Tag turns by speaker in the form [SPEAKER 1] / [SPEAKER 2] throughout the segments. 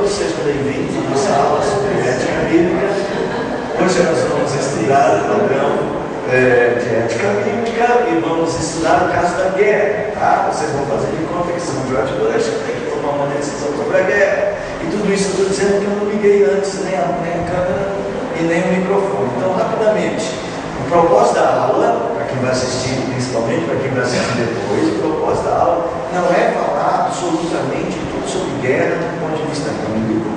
[SPEAKER 1] todos sejam bem-vindos à nossa aula sobre ética bíblica. Hoje nós vamos estudar o padrão de ética bíblica e vamos estudar o caso da guerra. Tá? Vocês vão fazer de conta que são George Bush, tem que tomar uma decisão sobre a guerra. E tudo isso eu estou dizendo que eu não liguei antes nem a câmera e nem o microfone. Então, rapidamente, o propósito da aula, para quem vai assistir, principalmente para quem vai assistir depois, o propósito da aula não é falar absolutamente tudo sobre guerra do ponto de vista bíblico.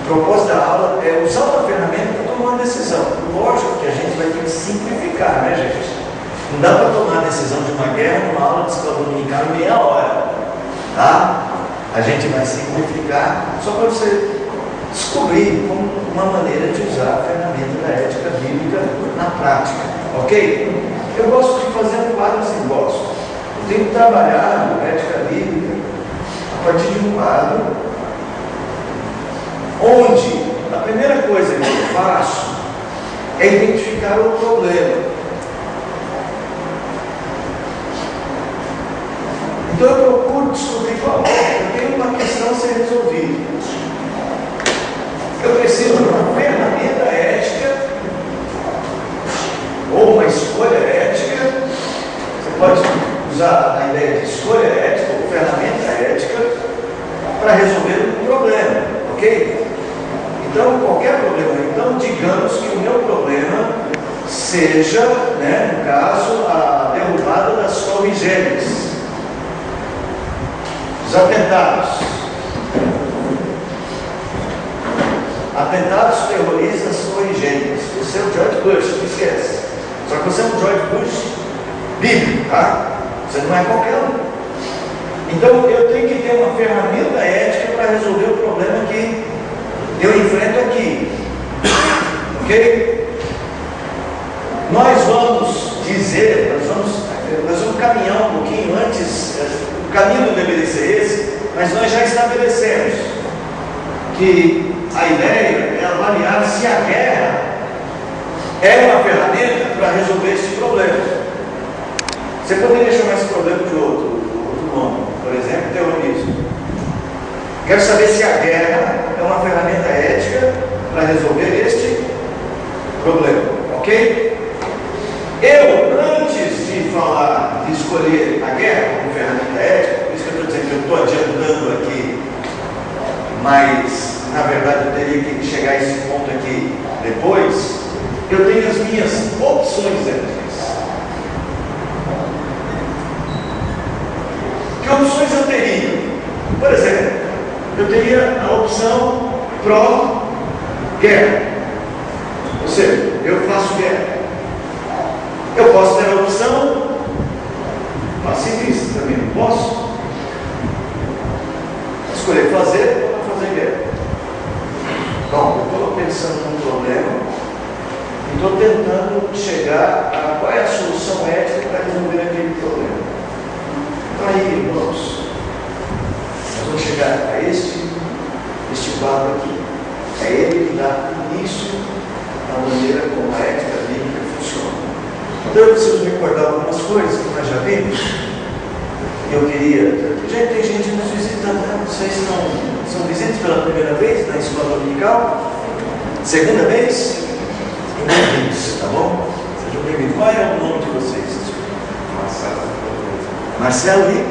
[SPEAKER 1] O propósito da aula é usar uma ferramenta para tomar uma decisão. Lógico que a gente vai ter que simplificar, né, gente? Não dá para tomar a decisão de uma guerra numa aula de escola dominical em meia hora, tá? A gente vai simplificar só para você descobrir como uma maneira de usar a ferramenta da ética bíblica na prática, ok? Eu gosto de fazer um quadro assim, gosto. Eu tenho trabalhado a ética bíblica a partir de um quadro onde a primeira coisa que eu faço é identificar o problema. Então eu procuro descobrir qual é. Eu tenho uma questão a ser resolvida. Eu preciso de uma ferramenta ética ou uma escolha ética. Você pode usar a ideia de escolha ética ou ferramenta ética para resolver um problema, ok? Então, qualquer problema. Então, digamos que o meu problema seja, né, no caso, a derrubada das Torres Gêmeas. Os atentados terroristas Torres Gêmeas. Você é o George Bush, não esquece. Só que você é um George Bush bíblico, tá? Você não é qualquer um. Então eu tenho que ter uma ferramenta ética para resolver o problema que eu enfrento aqui. Ok? Nós vamos dizer, nós vamos caminhar um pouquinho antes. O caminho não deveria ser esse, mas nós já estabelecemos que a ideia é avaliar se a guerra é uma ferramenta para resolver esse problema. Você poderia chamar esse problema de outro nome, por exemplo, terrorismo. Quero saber se a guerra é uma ferramenta ética para resolver este problema, ok? Eu, antes de falar, de escolher a guerra como ferramenta ética, por isso que eu estou dizendo que eu estou adiantando aqui, mas na verdade eu teria que chegar a esse ponto aqui depois. Eu tenho as minhas opções éticas. Que opções eu teria? Por exemplo, eu teria a opção pró-guerra, ou seja, eu faço guerra. Eu posso ter a opção pacifista também, não posso escolher fazer ou não fazer guerra. Bom, eu estou pensando num problema e estou tentando chegar a qual é a solução ética para resolver aquele problema. Então aí, irmãos, nós vamos chegar a este quadro aqui. É ele que dá início à maneira como a ética bíblica funciona. Então eu preciso recordar algumas coisas que nós já vimos. Eu queria... Gente, tem gente nos visitando, né? Vocês são visitantes pela primeira vez na escola dominical? Segunda vez? Bem-vindos, tá bom? Sejam bem-vindos. Qual é o nome de vocês? Marcelo e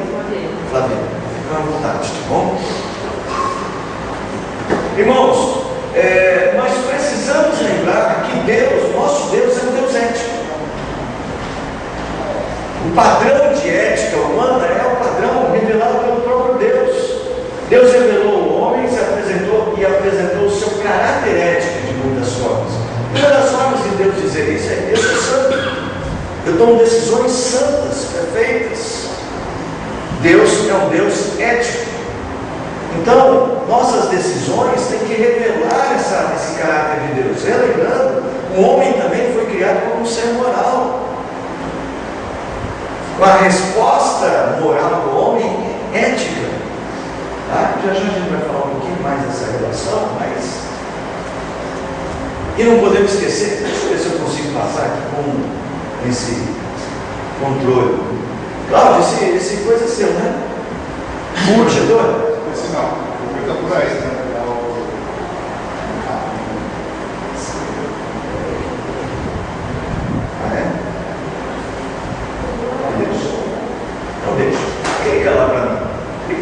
[SPEAKER 1] Flavinho. Fiquem à vontade, tá bom? Irmãos, nós precisamos lembrar que Deus, nosso Deus, é um Deus ético. O padrão de ética humana é o padrão revelado pelo próprio Deus. Deus revelou o homem, se apresentou e apresentou o seu caráter ético de muitas formas. Uma das formas de Deus dizer isso é: Deus é santo. Eu tomo decisões santas, perfeitas. Deus é um Deus ético. Então, nossas decisões têm que revelar esse caráter de Deus. Relembrando, o homem também foi criado como um ser moral. Com a resposta moral do homem ética. Tá? Já a gente vai falar um pouquinho mais dessa relação, mas... E não podemos esquecer, deixa eu ver se eu consigo passar aqui com esse controle. Cláudio, esse coisa é seu, né? Projetor?
[SPEAKER 2] Esse não, o meu está por aí, né?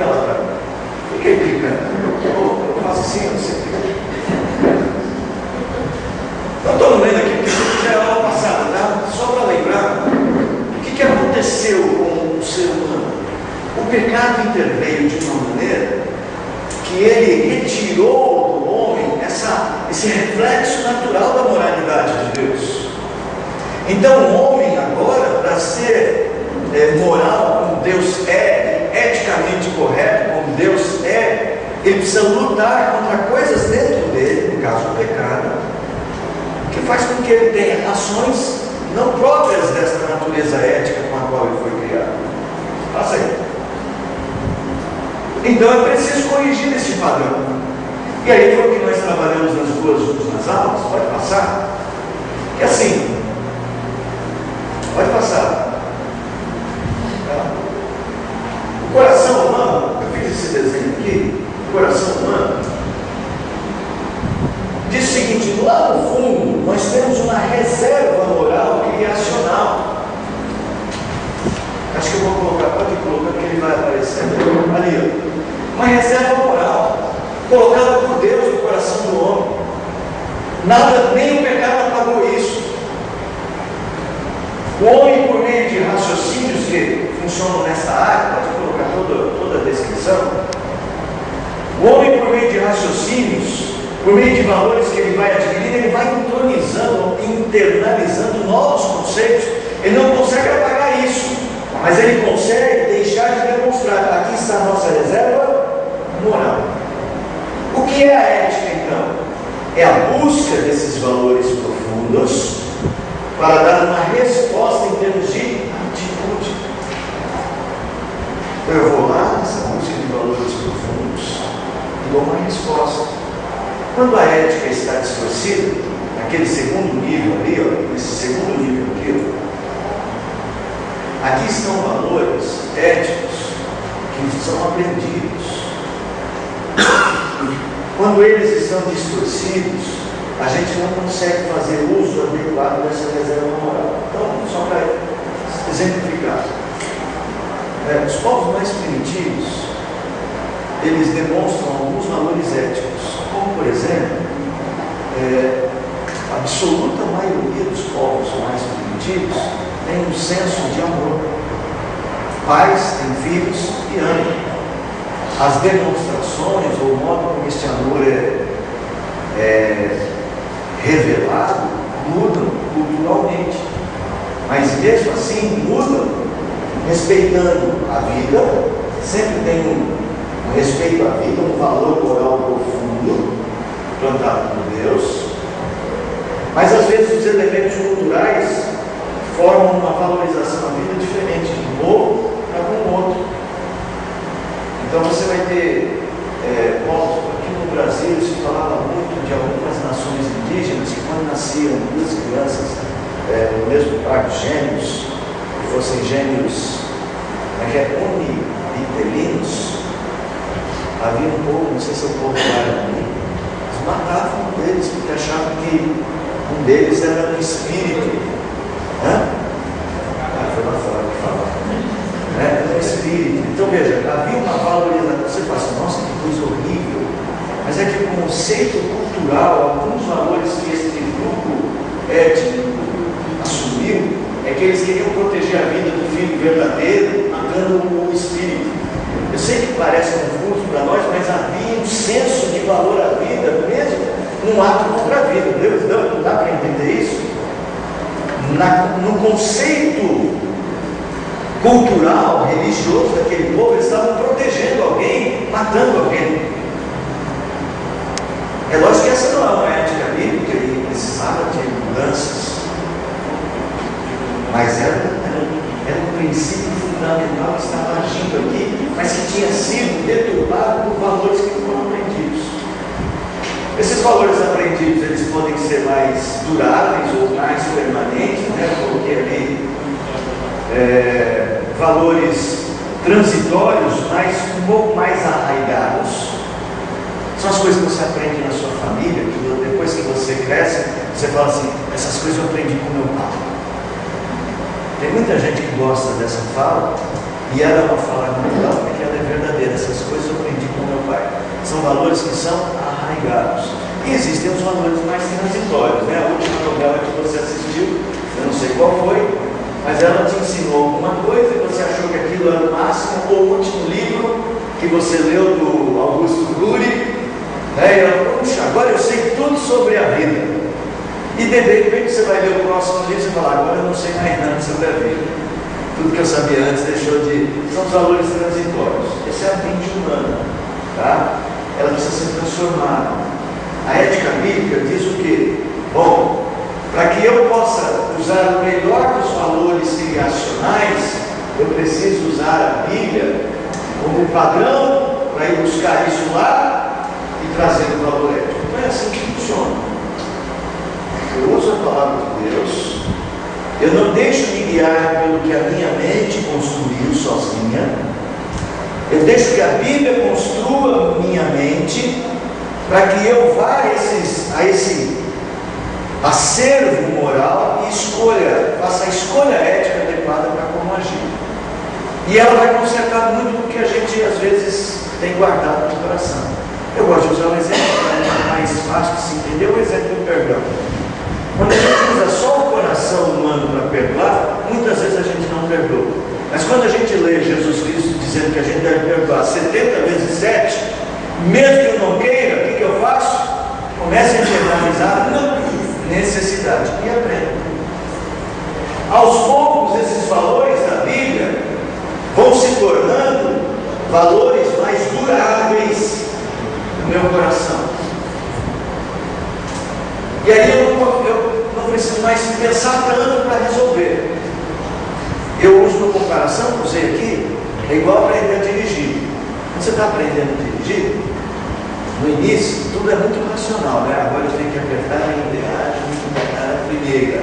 [SPEAKER 1] Fica lá para mim. Fica aí clicando. Eu faço assim, eu não sei clicar. Eu estou lendo aqui, porque isso já é aula passada, tá? Só para lembrar o que aconteceu com o ser humano. O pecado interveio de uma maneira que ele retirou do homem esse reflexo natural da moralidade de Deus. Então o homem agora, para ser moral como Deus é, eticamente correto como Deus é, ele precisa lutar contra coisas dentro dele, no caso o pecado, que faz com que ele tenha ações não próprias dessa natureza ética com a qual ele foi criado. Passa aí. Então é preciso corrigir esse padrão. E aí foi o que nós trabalhamos nas duas últimas aulas. Pode passar? Que assim, pode passar. O coração humano, eu fiz esse desenho aqui, o coração humano diz o seguinte: lá no fundo nós temos uma reserva moral criacional. Acho que eu vou colocar, pode colocar que ele vai aparecer ali, ó. Uma reserva moral colocada por Deus no coração do homem. Nada, nem o pecado apagou isso. O homem, por meio de raciocínios que funcionam nessa área, pode colocar toda a descrição. O homem, por meio de raciocínios, por meio de valores que ele vai adquirindo, ele vai entronizando, internalizando novos conceitos. Ele não consegue apagar isso, mas ele consegue deixar de demonstrar. Aqui está a nossa reserva moral. O que é a ética, então? É a busca desses valores profundos para dar uma resposta em termos de atitude. Então eu vou lá nessa busca de valores profundos e dou uma resposta. Quando a ética está distorcida, naquele segundo nível ali, ó, nesse segundo nível aqui, aqui estão valores éticos que são aprendidos. Quando eles estão distorcidos, a gente não consegue fazer uso adequado dessa reserva moral. Então, só para exemplificar, os povos mais primitivos, eles demonstram alguns valores éticos, como por exemplo, a absoluta maioria dos povos mais primitivos tem um senso de amor. Pais têm filhos e amam. As demonstrações ou o modo como este amor é revelado mudam culturalmente, mas mesmo assim mudam respeitando a vida. Sempre tem um respeito à vida, um valor moral profundo plantado por Deus, mas às vezes os elementos culturais formam uma valorização da vida diferente de um povo para com o outro. Então você vai ter pontos, aqui no Brasil se falava muito de algumas nações indígenas que quando nasciam duas crianças no mesmo parto, gêmeos, que fossem gêmeos univitelinos, havia um povo, não sei se é o povo guarani, eles matavam um deles porque achavam que um deles era do espírito. Foi lá fora que falava. Do espírito. Então veja, havia uma valorização. Você fala assim, nossa, que coisa horrível. Mas é que o conceito cultural, alguns valores que esse grupo étnico assumiu, é que eles queriam proteger a vida do filho verdadeiro, matando o espírito. Eu sei que parece confuso para nós, mas havia um senso de valor à vida, mesmo num ato contra a vida. Deus, não dá para entender isso? No conceito cultural, religioso daquele povo, eles estavam protegendo alguém, matando alguém. É lógico que essa não é uma ética bíblica e precisava de mudanças, mas era um princípio fundamental que estava agindo aqui, mas que tinha sido deturpado por valores que foram aprendidos. Esses valores aprendidos, eles podem ser mais duráveis ou mais permanentes, porque ali valores transitórios, mas um pouco mais arraigados. São as coisas que você aprende na sua família, que depois que você cresce, você fala assim, essas coisas eu aprendi com meu pai. Tem muita gente que gosta dessa fala, e ela é uma fala natural, porque ela é verdadeira. Essas valores que são arraigados. E existem os valores mais transitórios, né? A última novela que você assistiu, eu não sei qual foi, mas ela te ensinou alguma coisa e você achou que aquilo era o máximo, ou o último livro que você leu do Augusto Cury, né? E ela, puxa, agora eu sei tudo sobre a vida. E de repente você vai ler o próximo livro e você fala, agora eu não sei mais nada sobre a vida. Tudo que eu sabia antes deixou de... São os valores transitórios. Esse é a mente humana, tá? Ela precisa ser transformada. A ética bíblica diz o quê? Bom, para que eu possa usar o melhor dos valores criacionais, eu preciso usar a Bíblia como padrão para ir buscar isso lá e trazer o valor ético. Não é assim que funciona. Eu uso a palavra de Deus, eu não deixo me guiar pelo que a minha mente construiu sozinha, eu deixo que a Bíblia construa minha mente para que eu vá a esse acervo moral e faça a escolha ética adequada para como agir. E ela vai consertar muito do que a gente às vezes tem guardado no coração. Eu gosto de usar um exemplo, é mais fácil de se entender, o exemplo do perdão. Quando a gente usa só o coração humano para perdoar, muitas vezes a gente não perdoa. Mas quando a gente lê Jesus Cristo dizendo que a gente deve perdoar 70 vezes 7, mesmo que eu não queira, o que eu faço? Começo a internalizar na necessidade e aprendo. Aos poucos, esses valores da Bíblia vão se tornando valores mais duráveis no meu coração. E aí eu não preciso mais pensar tanto para resolver. Eu uso uma comparação, usei aqui, é igual aprender a dirigir. Quando você está aprendendo a dirigir, no início, tudo é muito racional, né? Agora eu tenho que apertar a embreagem e apertar a primeira.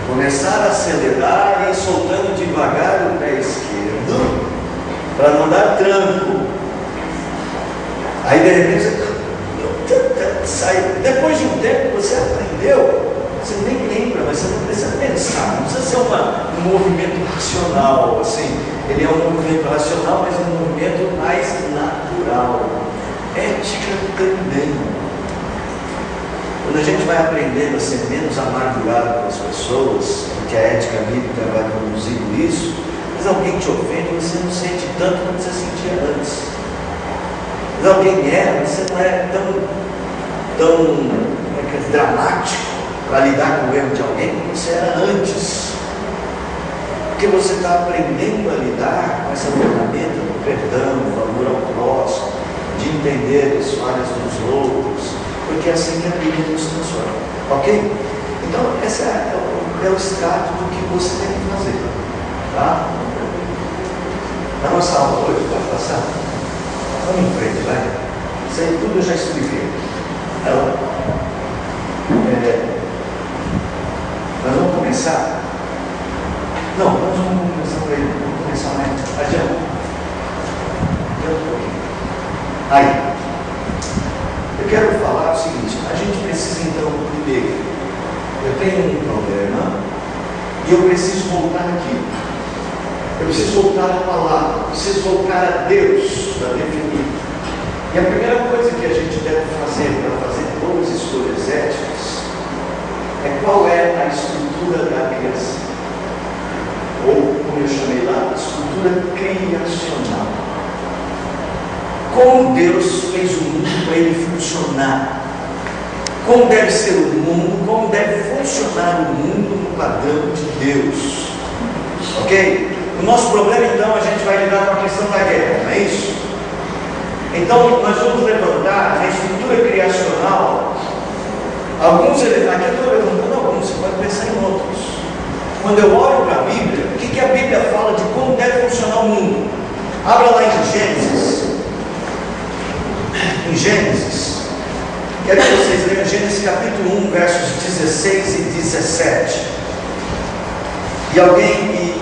[SPEAKER 1] Começar a acelerar e ir soltando devagar o pé esquerdo para não dar tranco. Aí de repente você sai. Depois de um tempo você aprendeu, você nem lembra, mas você não precisa pensar, não precisa ser um movimento racional, assim. Ele é um movimento racional, mas um movimento mais natural. Ética também. Quando a gente vai aprendendo a ser menos amargurado com as pessoas, porque a ética bíblica vai produzindo isso, mas alguém te ofende, você não sente tanto quanto você sentia antes. Mas alguém erra, você não é tão dramático para lidar com o erro de alguém como você era antes. Porque você está aprendendo a lidar com essa ferramenta do perdão, do valor ao próximo, de entender as falhas dos outros, porque é assim que a Bíblia nos transforma. Ok? Então, esse é o extrato do que você tem que fazer. Tá? Na nossa aula hoje, pode passar? Vamos em frente, vai. Isso aí tudo eu já expliquei. Então, nós vamos começar. Não, nós vamos começar por aí. Vamos começar mais. Adianta. Adianta um pouquinho. Aí. Eu quero falar o seguinte. A gente precisa então, primeiro, eu tenho um problema e eu preciso voltar aqui. Eu preciso voltar à palavra. Eu preciso voltar a Deus para definir. E a primeira coisa que a gente deve fazer para fazer boas escolhas éticas é qual é a estrutura da criação. Ou, como eu chamei lá, estrutura criacional. Como Deus fez o mundo para ele funcionar. Como deve ser o mundo, como deve funcionar o mundo no padrão de Deus. Ok? O nosso problema, então, a gente vai lidar com a questão da guerra, não é isso? Então, nós vamos levantar na estrutura criacional alguns elementos. Aqui eu estou levantando alguns, você pode pensar em outros. Quando eu olho para a Bíblia, o que a Bíblia fala de como deve funcionar o mundo? Abra lá em Gênesis. Em Gênesis. Quero que vocês leiam Gênesis capítulo 1, versos 16 e 17. E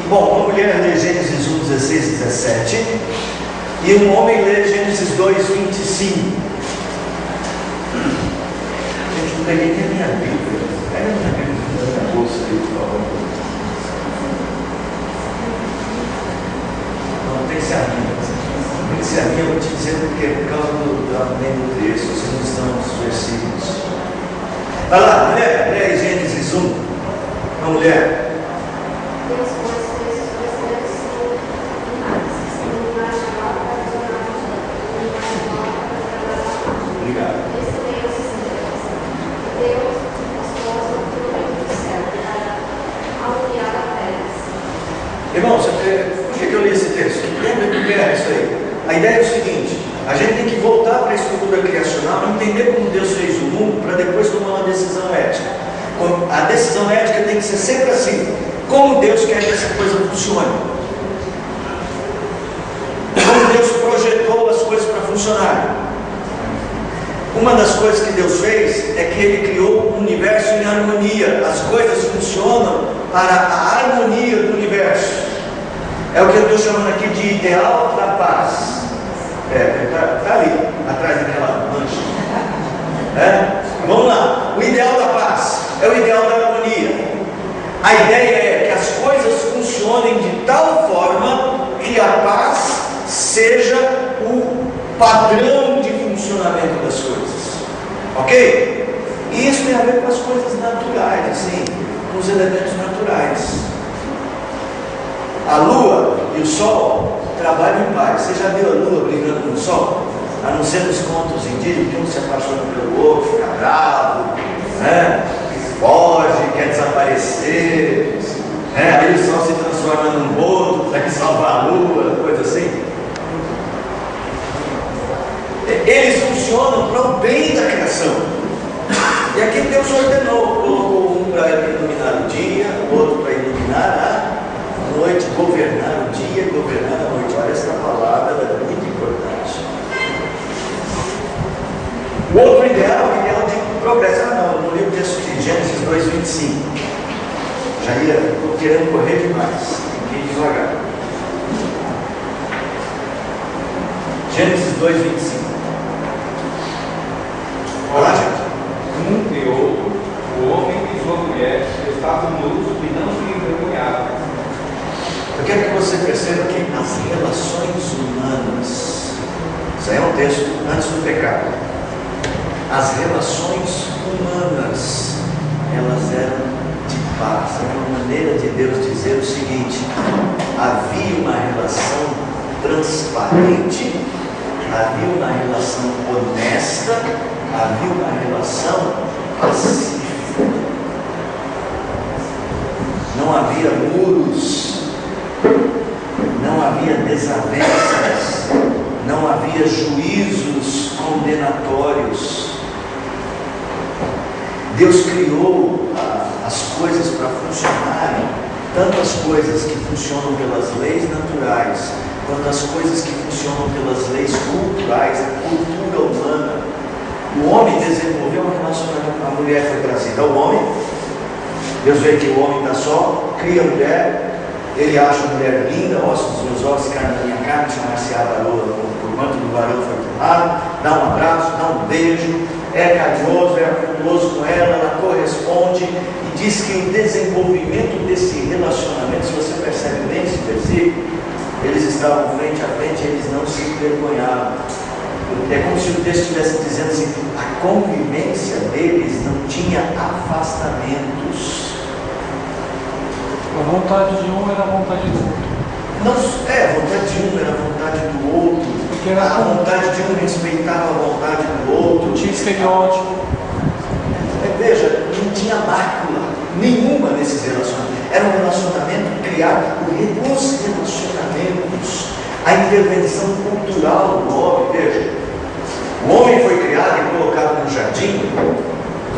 [SPEAKER 1] uma mulher lê Gênesis 1, 16 e 17. E um homem lê Gênesis 2, 25. Gente, não peguei nem a minha Bíblia. Pega a minha Bíblia na minha bolsa aí, por favor. Não, tem que ser a minha. Tem que Se a minha, eu vou te dizer porque por causa do do texto, vocês não estão nos versículos. Vai lá, mulher, lê aí Gênesis 1. Uma mulher. Obrigado. Irmãos, por que eu li esse texto? Lembra que é isso aí? A ideia é o seguinte: a gente tem que voltar para a estrutura criacional, entender como Deus fez o mundo, para depois tomar uma decisão ética. A decisão ética tem que ser sempre assim: como Deus quer que essa coisa funcione, como Deus projetou as coisas para funcionar. Uma das coisas que Deus fez é que Ele criou um universo em harmonia. As coisas funcionam para a harmonia do universo. É o que eu estou chamando aqui de ideal da paz. Está ali, atrás daquela mancha. Vamos lá. O ideal da paz é o ideal da harmonia. A ideia é que as coisas funcionem de tal forma que a paz seja o padrão de funcionamento das coisas. Ok? E isso tem a ver com as coisas naturais, assim, com os elementos naturais. A lua e o sol trabalham em paz. Você já viu a lua brigando com o sol? A não ser nos contos indígenas, que um se apaixona pelo outro, fica bravo, foge, quer desaparecer, aí o sol se transforma num boto para que salvar a lua, coisa assim. Eles funcionam para o bem da criação. E aqui Deus ordenou, colocou um para iluminar o dia, o outro para iluminar a noite, governar o dia e governar a noite. Olha, essa palavra é muito importante. O outro ideal é o ideal de progresso. No livro de Gênesis 2:25. Estou querendo correr demais, tem que ir devagar. Gênesis 2:25. Olá, gente.
[SPEAKER 2] Um e outro, o homem e sua mulher estavam nus e não se envergonhavam.
[SPEAKER 1] Eu quero que você perceba que as relações humanas, isso aí é um texto antes do pecado, as relações humanas, elas eram de paz. É uma maneira de Deus dizer o seguinte: havia uma relação transparente, havia uma relação honesta, havia uma relação pacífica. Não havia muros, não havia desavenças, não havia juízos condenatórios. Deus criou as coisas para funcionarem, tanto as coisas que funcionam pelas leis naturais, quanto as coisas que funcionam pelas leis culturais, a cultura humana. O homem desenvolveu um relacionamento, a mulher foi trazida ao homem. Deus vê que o homem está só, cria a mulher, ele acha a mulher linda, ossos dos meus ossos, carne da minha carne, chamar-se-á varoa, por quanto do varão foi tomado, dá um abraço, dá um beijo, é carinhoso, é afetuoso com ela, ela corresponde, e diz que o desenvolvimento desse relacionamento, se você percebe bem esse versículo, eles estavam frente a frente, eles não se envergonhavam. É como se o texto estivesse dizendo assim: a convivência deles não tinha afastamentos.
[SPEAKER 3] A vontade de um era a vontade do outro.
[SPEAKER 1] Não, a vontade de um era a vontade do outro.
[SPEAKER 3] Porque era
[SPEAKER 1] a vontade de um respeitava a vontade do outro.
[SPEAKER 3] Tinha estereótipo.
[SPEAKER 1] Veja, não tinha mácula nenhuma nesses relacionamentos. Era um relacionamento criado por os relacionamentos. A intervenção cultural do homem. Veja, o homem foi criado e colocado no jardim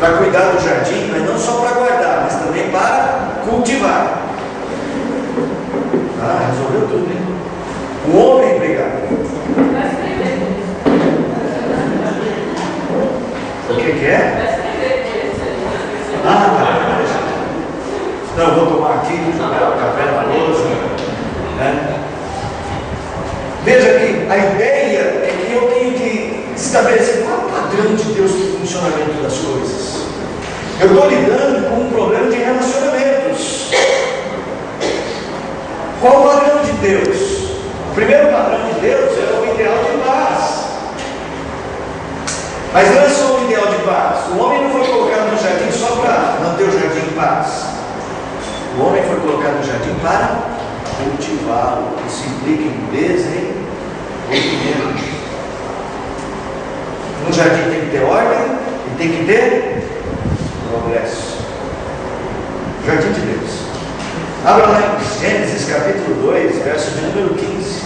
[SPEAKER 1] para cuidar do jardim, mas não só para guardar, mas também para cultivar. Resolveu tudo, hein? O homem, obrigado. O que é? Não, eu vou tomar aqui, jogar o café na louça. Veja que a ideia é que eu tenho que estabelecer qual é o padrão de Deus no funcionamento das coisas. Eu estou lidando com um problema de relacionamentos. Qual o padrão de Deus? O primeiro padrão de Deus é o ideal de paz. Mas não é só o ideal de paz. O homem não foi colocado no jardim só para manter o jardim em paz. O homem foi colocado no jardim para cultivá-lo. Isso implica em desenvolvimento. No jardim tem que ter ordem e tem que ter progresso. Jardim de Deus. Abra lá em Gênesis capítulo 2, verso de número 15.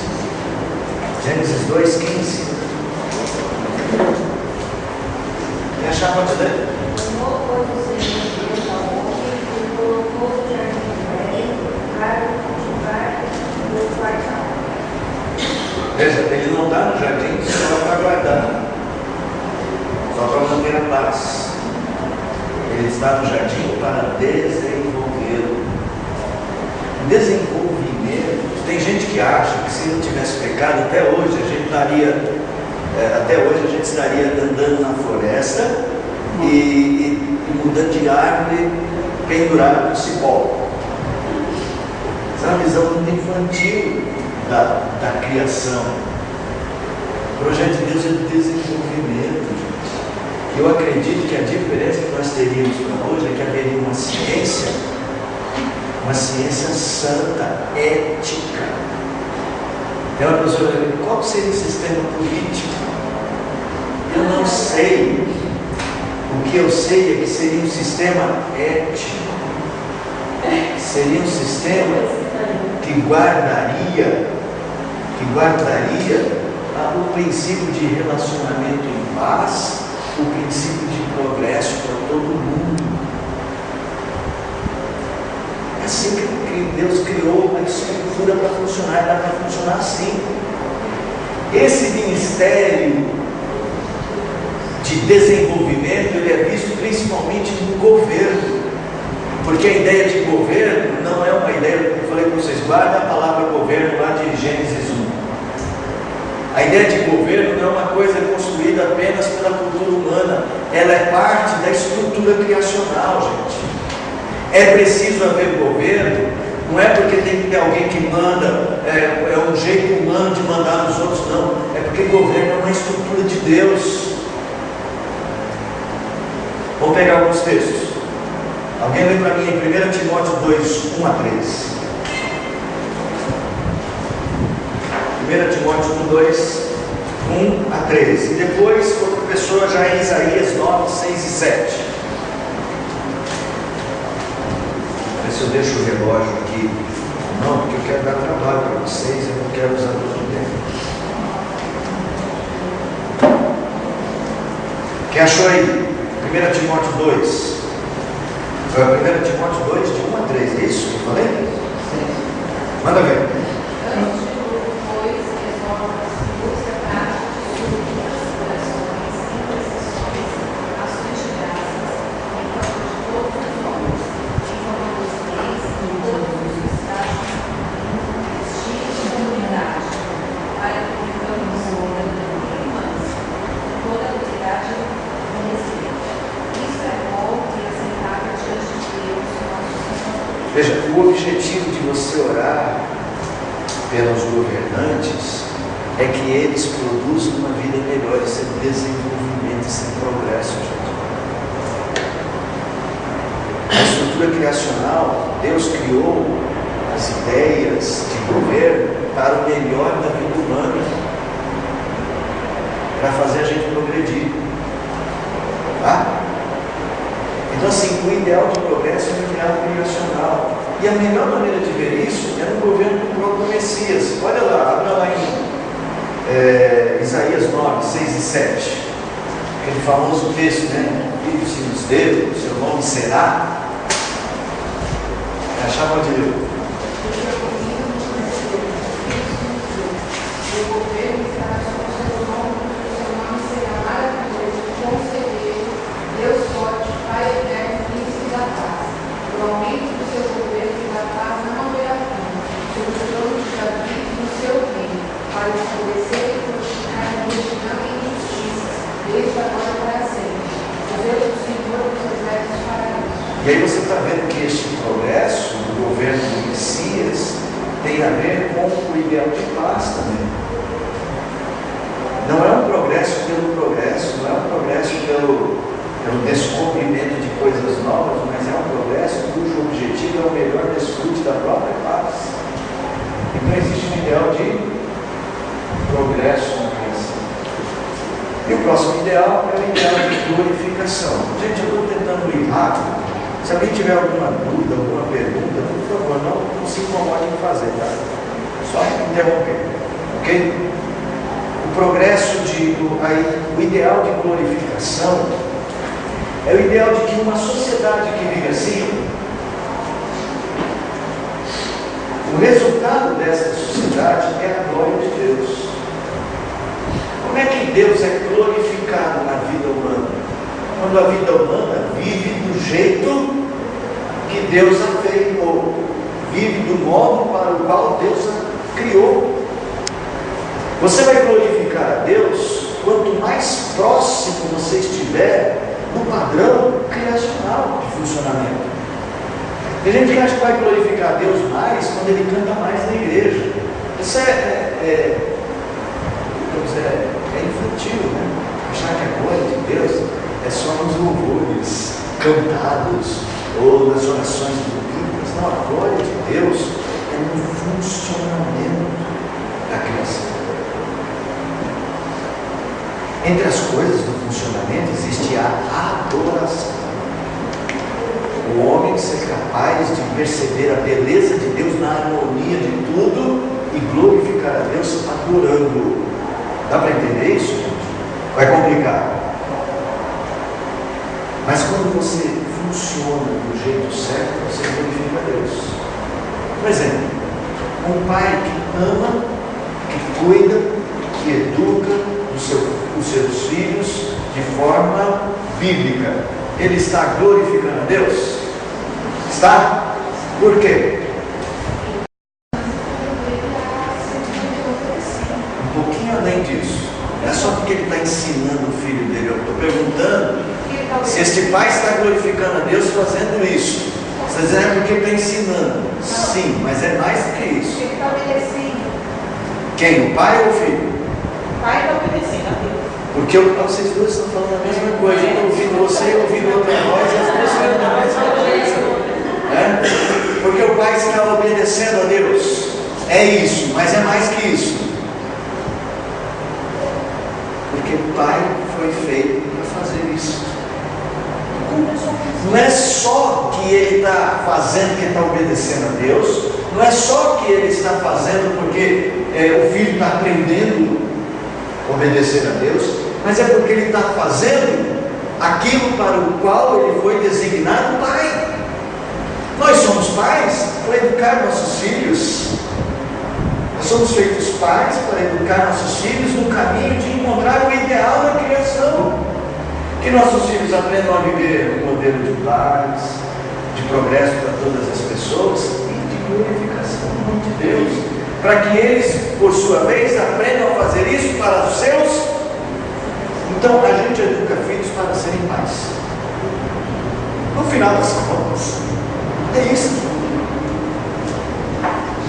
[SPEAKER 1] Gênesis 2, 15. Quer achar quanto ler? Veja, ele não está no jardim só para guardar, só para manter a paz. Ele está no jardim para desenvolvê-lo. Desenvolvimento. Tem gente que acha que se não tivesse pecado, até hoje a gente estaria andando na floresta e mudando de árvore pendurado no cipó. Essa é uma visão muito infantil da criação. O projeto de Deus é de desenvolvimento, gente. Eu acredito que a diferença que nós teríamos para hoje é que haveria uma ciência santa, ética. Tem uma pessoa que diz, qual seria o sistema político? Eu não sei. O que eu sei é que seria um sistema ético. Seria um sistema que guardaria o princípio de relacionamento em paz, o princípio de progresso para todo mundo. É assim que Deus criou a estrutura para funcionar, dá para funcionar assim. Esse ministério de desenvolvimento, ele é visto principalmente no governo, porque a ideia de governo não é uma ideia, eu falei para vocês, guarda a palavra governo lá de Gênesis 1. A ideia de governo não é uma coisa construída apenas pela cultura humana, ela é parte da estrutura criacional, gente. É preciso haver governo, não é porque tem que ter alguém que manda, é um jeito humano de mandar nos outros, não. É porque governo é uma estrutura de Deus. Vou pegar alguns textos. Alguém lê para mim em 1 Timóteo 2, 1 a 3. 1 Timóteo 2, 1 a 3. E depois, outra pessoa já em Isaías 9, 6 e 7. Se eu deixo o relógio aqui, não, porque eu quero dar trabalho para vocês, eu não quero usar todo o tempo. Quem achou aí? 1 Timóteo 2. Foi 1 Timóteo 2, de 1 a 3, é isso que eu falei? Sim. Manda ver. Veja, o objetivo de você orar pelos governantes é que eles produzam uma vida melhor, esse é desenvolvimento, esse é progresso, gente. Na estrutura criacional, Deus criou as ideias de governo para o melhor da vida humana, para fazer a gente progredir. Tá? Então, assim, o ideal de progresso é o ideal criacional. E a melhor maneira de ver isso é no governo do próprio Messias. Olha lá, abra lá em Isaías 9, 6 e 7. Aquele famoso texto, né? Filho se nos deu, o seu nome será. Achava de Deus. E aí você está vendo que este progresso do governo do Messias tem tem a ver com o ideal de paz também. Não é um progresso pelo progresso, não é um progresso pelo descobrimento de coisas novas, mas é um progresso cujo objetivo é o melhor desfrute da própria paz. Então existe um ideal de progresso na criação. E o próximo ideal é o ideal de glorificação. Gente, eu estou tentando ir rápido. Se alguém tiver alguma dúvida, alguma pergunta, por favor, não se incomode em fazer, tá? Só interromper, ok? O progresso o ideal de glorificação é o ideal de que uma sociedade que vive assim, o resultado dessa sociedade é a glória de Deus. Como é que Deus é glorificado na vida humana? Quando a vida humana vive do jeito que Deus a fez, ou vive do modo para o qual Deus a criou. Você vai glorificar a Deus quanto mais próximo você estiver do padrão criacional de funcionamento. Tem gente que acha que vai glorificar a Deus mais quando ele canta mais na igreja. Isso é infantil, né? Achar que a glória de Deus é só nos louvores cantados ou nas orações bíblicas. Não, a glória de Deus é no funcionamento da criação. Entre as coisas do funcionamento existe a adoração. O homem ser capaz de perceber a beleza de Deus na harmonia de tudo e glorificar a Deus adorando. Dá para entender isso, gente? Vai complicar. Mas quando você funciona do jeito certo, você glorifica a Deus. Por exemplo, um pai que ama, que cuida, que educa os seus filhos de forma bíblica, ele está glorificando a Deus? Está? Por quê? Um pouquinho além disso. Não é só porque ele está ensinando o filho dele. Eu estou perguntando se este pai está glorificando a Deus fazendo isso. Você está dizendo é porque ele está ensinando. Sim, mas é mais do que isso.
[SPEAKER 4] Ele está obedecendo.
[SPEAKER 1] Quem? O pai ou o filho?
[SPEAKER 4] O pai está obedecendo a Deus.
[SPEAKER 1] Porque vocês dois estão falando a mesma coisa. Eu estou ouvindo você e ouvindo outra voz e as duas falando a mesma coisa. Porque o pai está obedecendo a Deus. É isso, mas é mais que isso. Porque o pai foi feito para fazer isso. Não é só que ele está fazendo, que ele está obedecendo a Deus. Não é só que ele está fazendo porque o filho está aprendendo a obedecer a Deus, mas é porque ele está fazendo aquilo para o qual ele foi designado pai. Nós somos pais para educar nossos filhos. Nós somos feitos pais para educar nossos filhos no caminho de encontrar o ideal da criação. Que nossos filhos aprendam a viver um modelo de paz, de progresso para todas as pessoas e de glorificação no nome de Deus. Para que eles, por sua vez, aprendam a fazer isso para os seus. Então, a gente educa filhos para serem pais. No final das contas, é isso.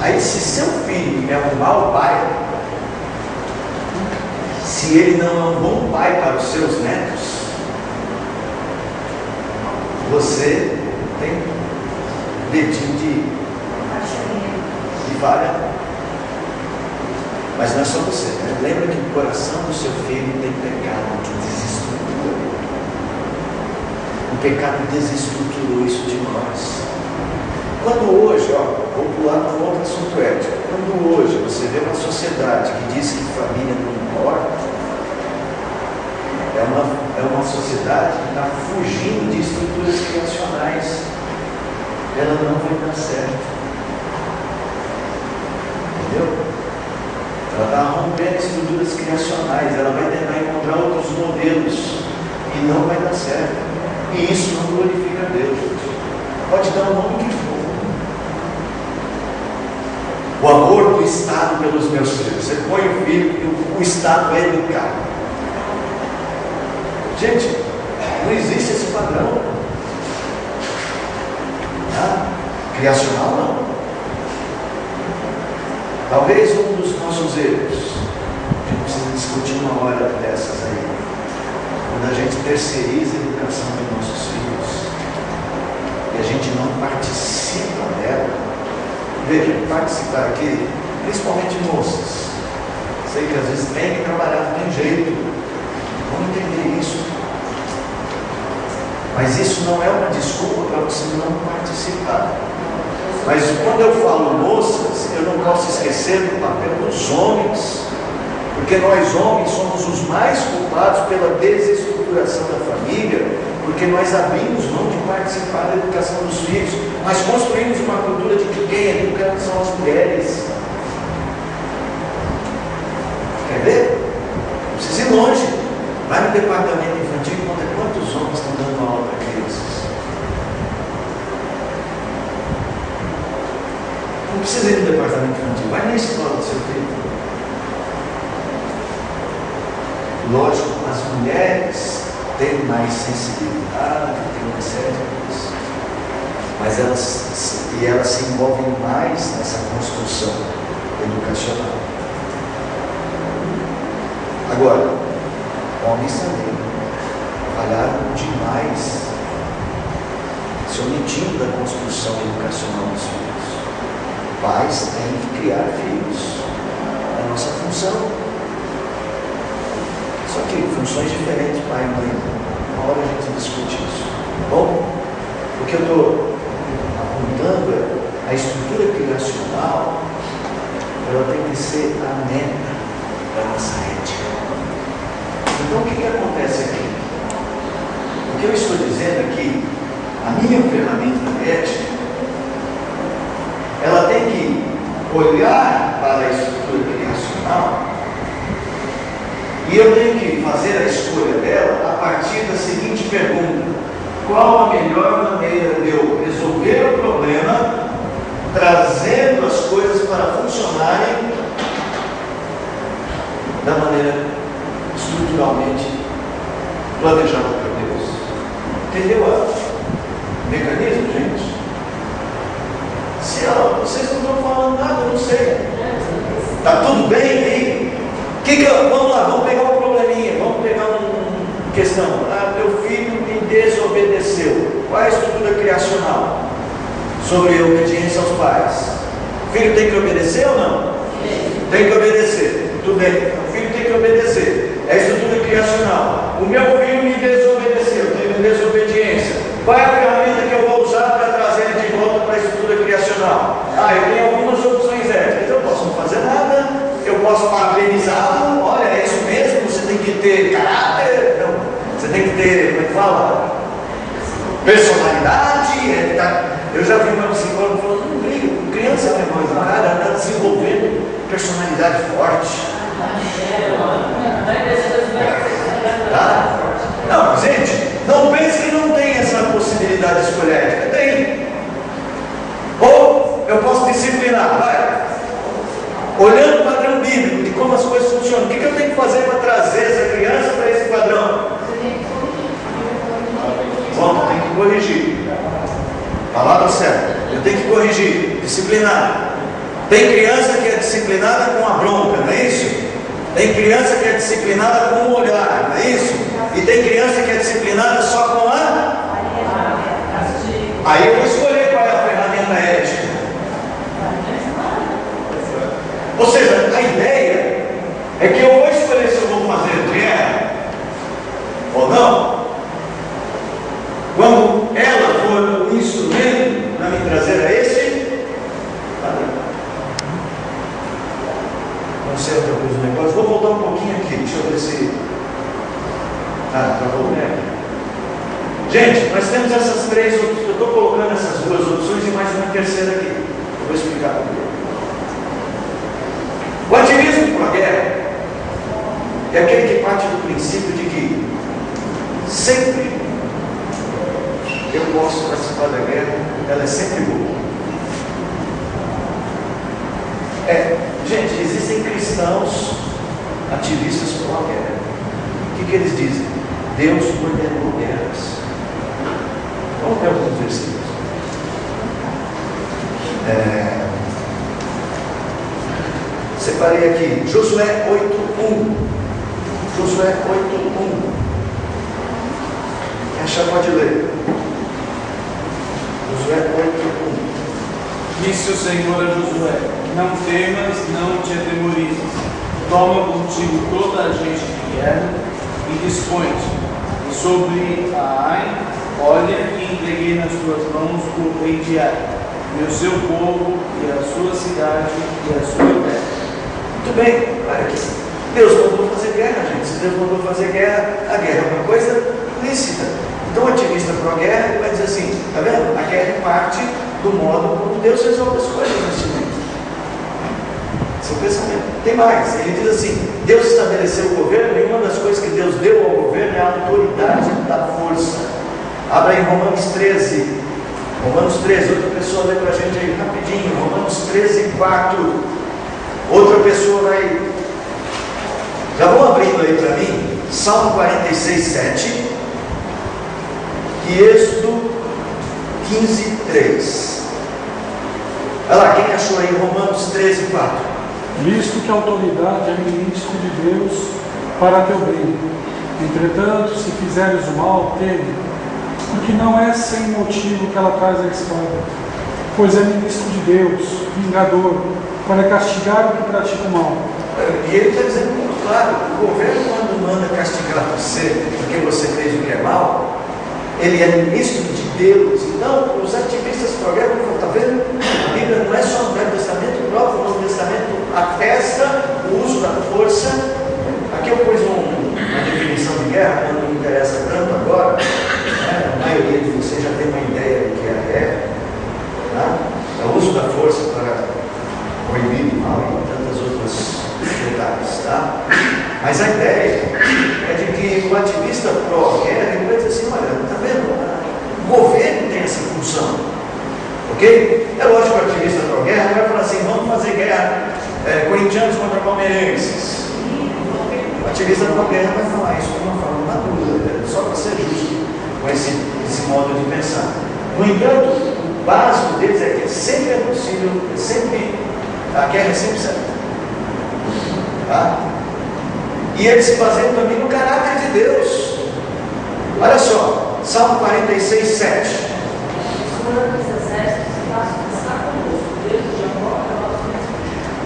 [SPEAKER 1] Aí, se seu filho é um mau pai, se ele não é um bom pai para os seus netos, você tem dedinho de vara. Mas não é só você, né? Lembra que o coração do seu filho tem pecado que desestrutura. O pecado desestruturou isso de nós. Quando hoje, vou pular para um outro assunto ético. Quando hoje você vê uma sociedade que diz que família não importa, é uma sociedade que está fugindo de estruturas criacionais. Ela não vai dar certo. Entendeu? Ela está rompendo estruturas criacionais. Ela vai tentar encontrar outros modelos e não vai dar certo. E isso não glorifica a Deus. Pode dar o nome que for. O amor do Estado pelos meus filhos. Você põe o filho e o Estado vai educar. Gente, não existe esse padrão. Criacional não. Talvez um dos nossos erros, a gente precisa discutir uma hora dessas aí, quando a gente terceiriza a educação dos nossos filhos e a gente não participa dela. Veja, participar aqui, principalmente moças, sei que às vezes tem que trabalhar, não tem jeito, vamos entender isso, mas isso não é uma desculpa para você não participar. Mas quando eu falo moças, eu não posso esquecer do papel dos homens, porque nós homens somos os mais culpados pela desestruturação da família, porque nós abrimos mão de participar da educação dos filhos, nós construímos uma cultura de que quem educa são as mulheres. Quer ver? Não precisa ir longe. Vai no departamento infantil e conta quantos homens estão dando aula para crianças. Não precisa ir no departamento infantil, vai na escola do seu filho. Lógico, as mulheres têm mais sensibilidade, têm uma série de coisas, mas elas se envolvem mais nessa construção educacional. Agora, homens também falharam demais, se omitindo da construção educacional dos filhos. Pais têm que criar filhos, é a nossa função. Só que funções diferentes, pai e mãe. Uma hora a gente discute isso. Tá bom? O que eu estou apontando é a estrutura criacional, ela tem que ser a meta da nossa ética. Então o que acontece aqui? O que eu estou dizendo aqui, a minha ferramenta ética, ela tem que olhar para a estrutura criacional. E eu tenho que fazer a escolha dela a partir da seguinte pergunta: qual a melhor maneira de eu resolver o problema, trazendo as coisas para funcionarem da maneira estruturalmente planejada por Deus? Entendeu o mecanismo, gente? Se vocês não estão falando nada, eu não sei. Está tudo bem aí? Vamos lá, vamos pegar um probleminha, vamos pegar uma questão. Meu filho me desobedeceu. Qual é a estrutura criacional sobre a obediência aos pais? O filho tem que obedecer ou não? Tem que obedecer. Tudo bem, o filho tem que obedecer. É a estrutura criacional. O meu filho me desobedeceu, teve desobediência. Qual é a ferramenta que eu vou usar para trazer ele de volta para a estrutura criacional? Eu tenho algumas opções éticas. Eu posso não fazer nada. Eu posso parabenizá-lo, olha, é isso mesmo, você tem que ter caráter, não, você tem que ter, como é que fala? Personalidade. Eu já vi uma psicóloga falando, não briga, criança é uma coisa, cara, está desenvolvendo personalidade forte. Tá? Não, gente, não pense que não tem essa possibilidade de escolha ética, tem. Ou eu posso disciplinar, vai. Olhando o padrão bíblico de como as coisas funcionam, o que eu tenho que fazer para trazer essa criança para esse padrão? Bom, tem que corrigir. Palavra certa. Eu tenho que corrigir, disciplinar. Tem criança que é disciplinada com a bronca, não é isso? Tem criança que é disciplinada com o olhar, não é isso? E tem criança que é disciplinada só com a... Aí eu vou escolher qual é a ferramenta ética. Ou seja, a ideia é que eu vou escolher se eu vou fazer o que é ou não, quando ela for o instrumento para me trazer a esse padrão. Não sei outra coisa do negócio. Vou voltar um pouquinho aqui, deixa eu ver se... para voltar aqui. Gente, nós temos essas três opções. Eu estou colocando essas duas opções e mais uma terceira aqui. Eu vou explicar primeiro. O ativismo para a guerra é aquele que parte do princípio de que sempre eu posso participar da guerra, ela é sempre boa. Gente, existem cristãos ativistas por uma guerra. O que eles dizem? Deus ordenou guerras. Vamos ver alguns versículos. Separei aqui, Josué 8:1. Josué 8:1. Quem achar pode ler. Josué 8:1.
[SPEAKER 3] Disse o Senhor a Josué: não temas, não te atemorizes. Toma contigo toda a gente de guerra e dispõe-te. E sobre a Ai, olha que entreguei nas tuas mãos o rei de Ai, e o seu povo, e a sua cidade, e a sua terra.
[SPEAKER 1] Muito bem, olha aqui. Deus mandou fazer guerra, gente. Se Deus mandou fazer guerra, a guerra é uma coisa lícita. Então o ativista pró-guerra vai dizer assim, tá vendo? A guerra é parte do modo como Deus resolve as coisas neste mundo. Seu pensamento. Tem mais, ele diz assim, Deus estabeleceu o governo, e uma das coisas que Deus deu ao governo é a autoridade da força. Abra em Romanos 13. Romanos 13, outra pessoa lê para a gente aí rapidinho. Romanos 13:4. Outra pessoa vai. Já vão abrindo aí para mim, Salmo 46:7 e Êxodo 15:3. Olha lá, quem achou aí Romanos 13:4?
[SPEAKER 3] Visto que a autoridade é ministro de Deus para teu bem. Entretanto, se fizeres o mal, teme, porque não é sem motivo que ela traz a espada, pois é ministro de Deus, vingador, para castigar o que pratica o mal.
[SPEAKER 1] E ele está dizendo muito claro, o governo quando manda castigar você, porque você fez o que é mal, ele é ministro de Deus. Então, os ativistas pró-guerra falam, está vendo? A Bíblia não é só no Velho Testamento, o próprio Novo Testamento atesta o uso da força. Aqui eu pus uma definição de guerra, não me interessa tanto agora, né? A maioria de vocês já tem uma ideia do que é a guerra, né? É o uso da força para proibir o mal e tantas outras detalhes, tá? Mas a ideia é de que o ativista pró-guerra ele vai dizer assim, olha, está vendo? O governo tem essa função, ok? É lógico que o ativista pró-guerra vai falar assim, vamos fazer guerra corintianos contra palmeirenses. O ativista pró-guerra vai falar isso de uma forma madura, só para ser justo com esse modo de pensar. No entanto, o básico deles é que sempre é possível, a guerra é sempre certa. Tá? E eles se baseiam também no caráter de Deus. Olha só, Salmo 46:7.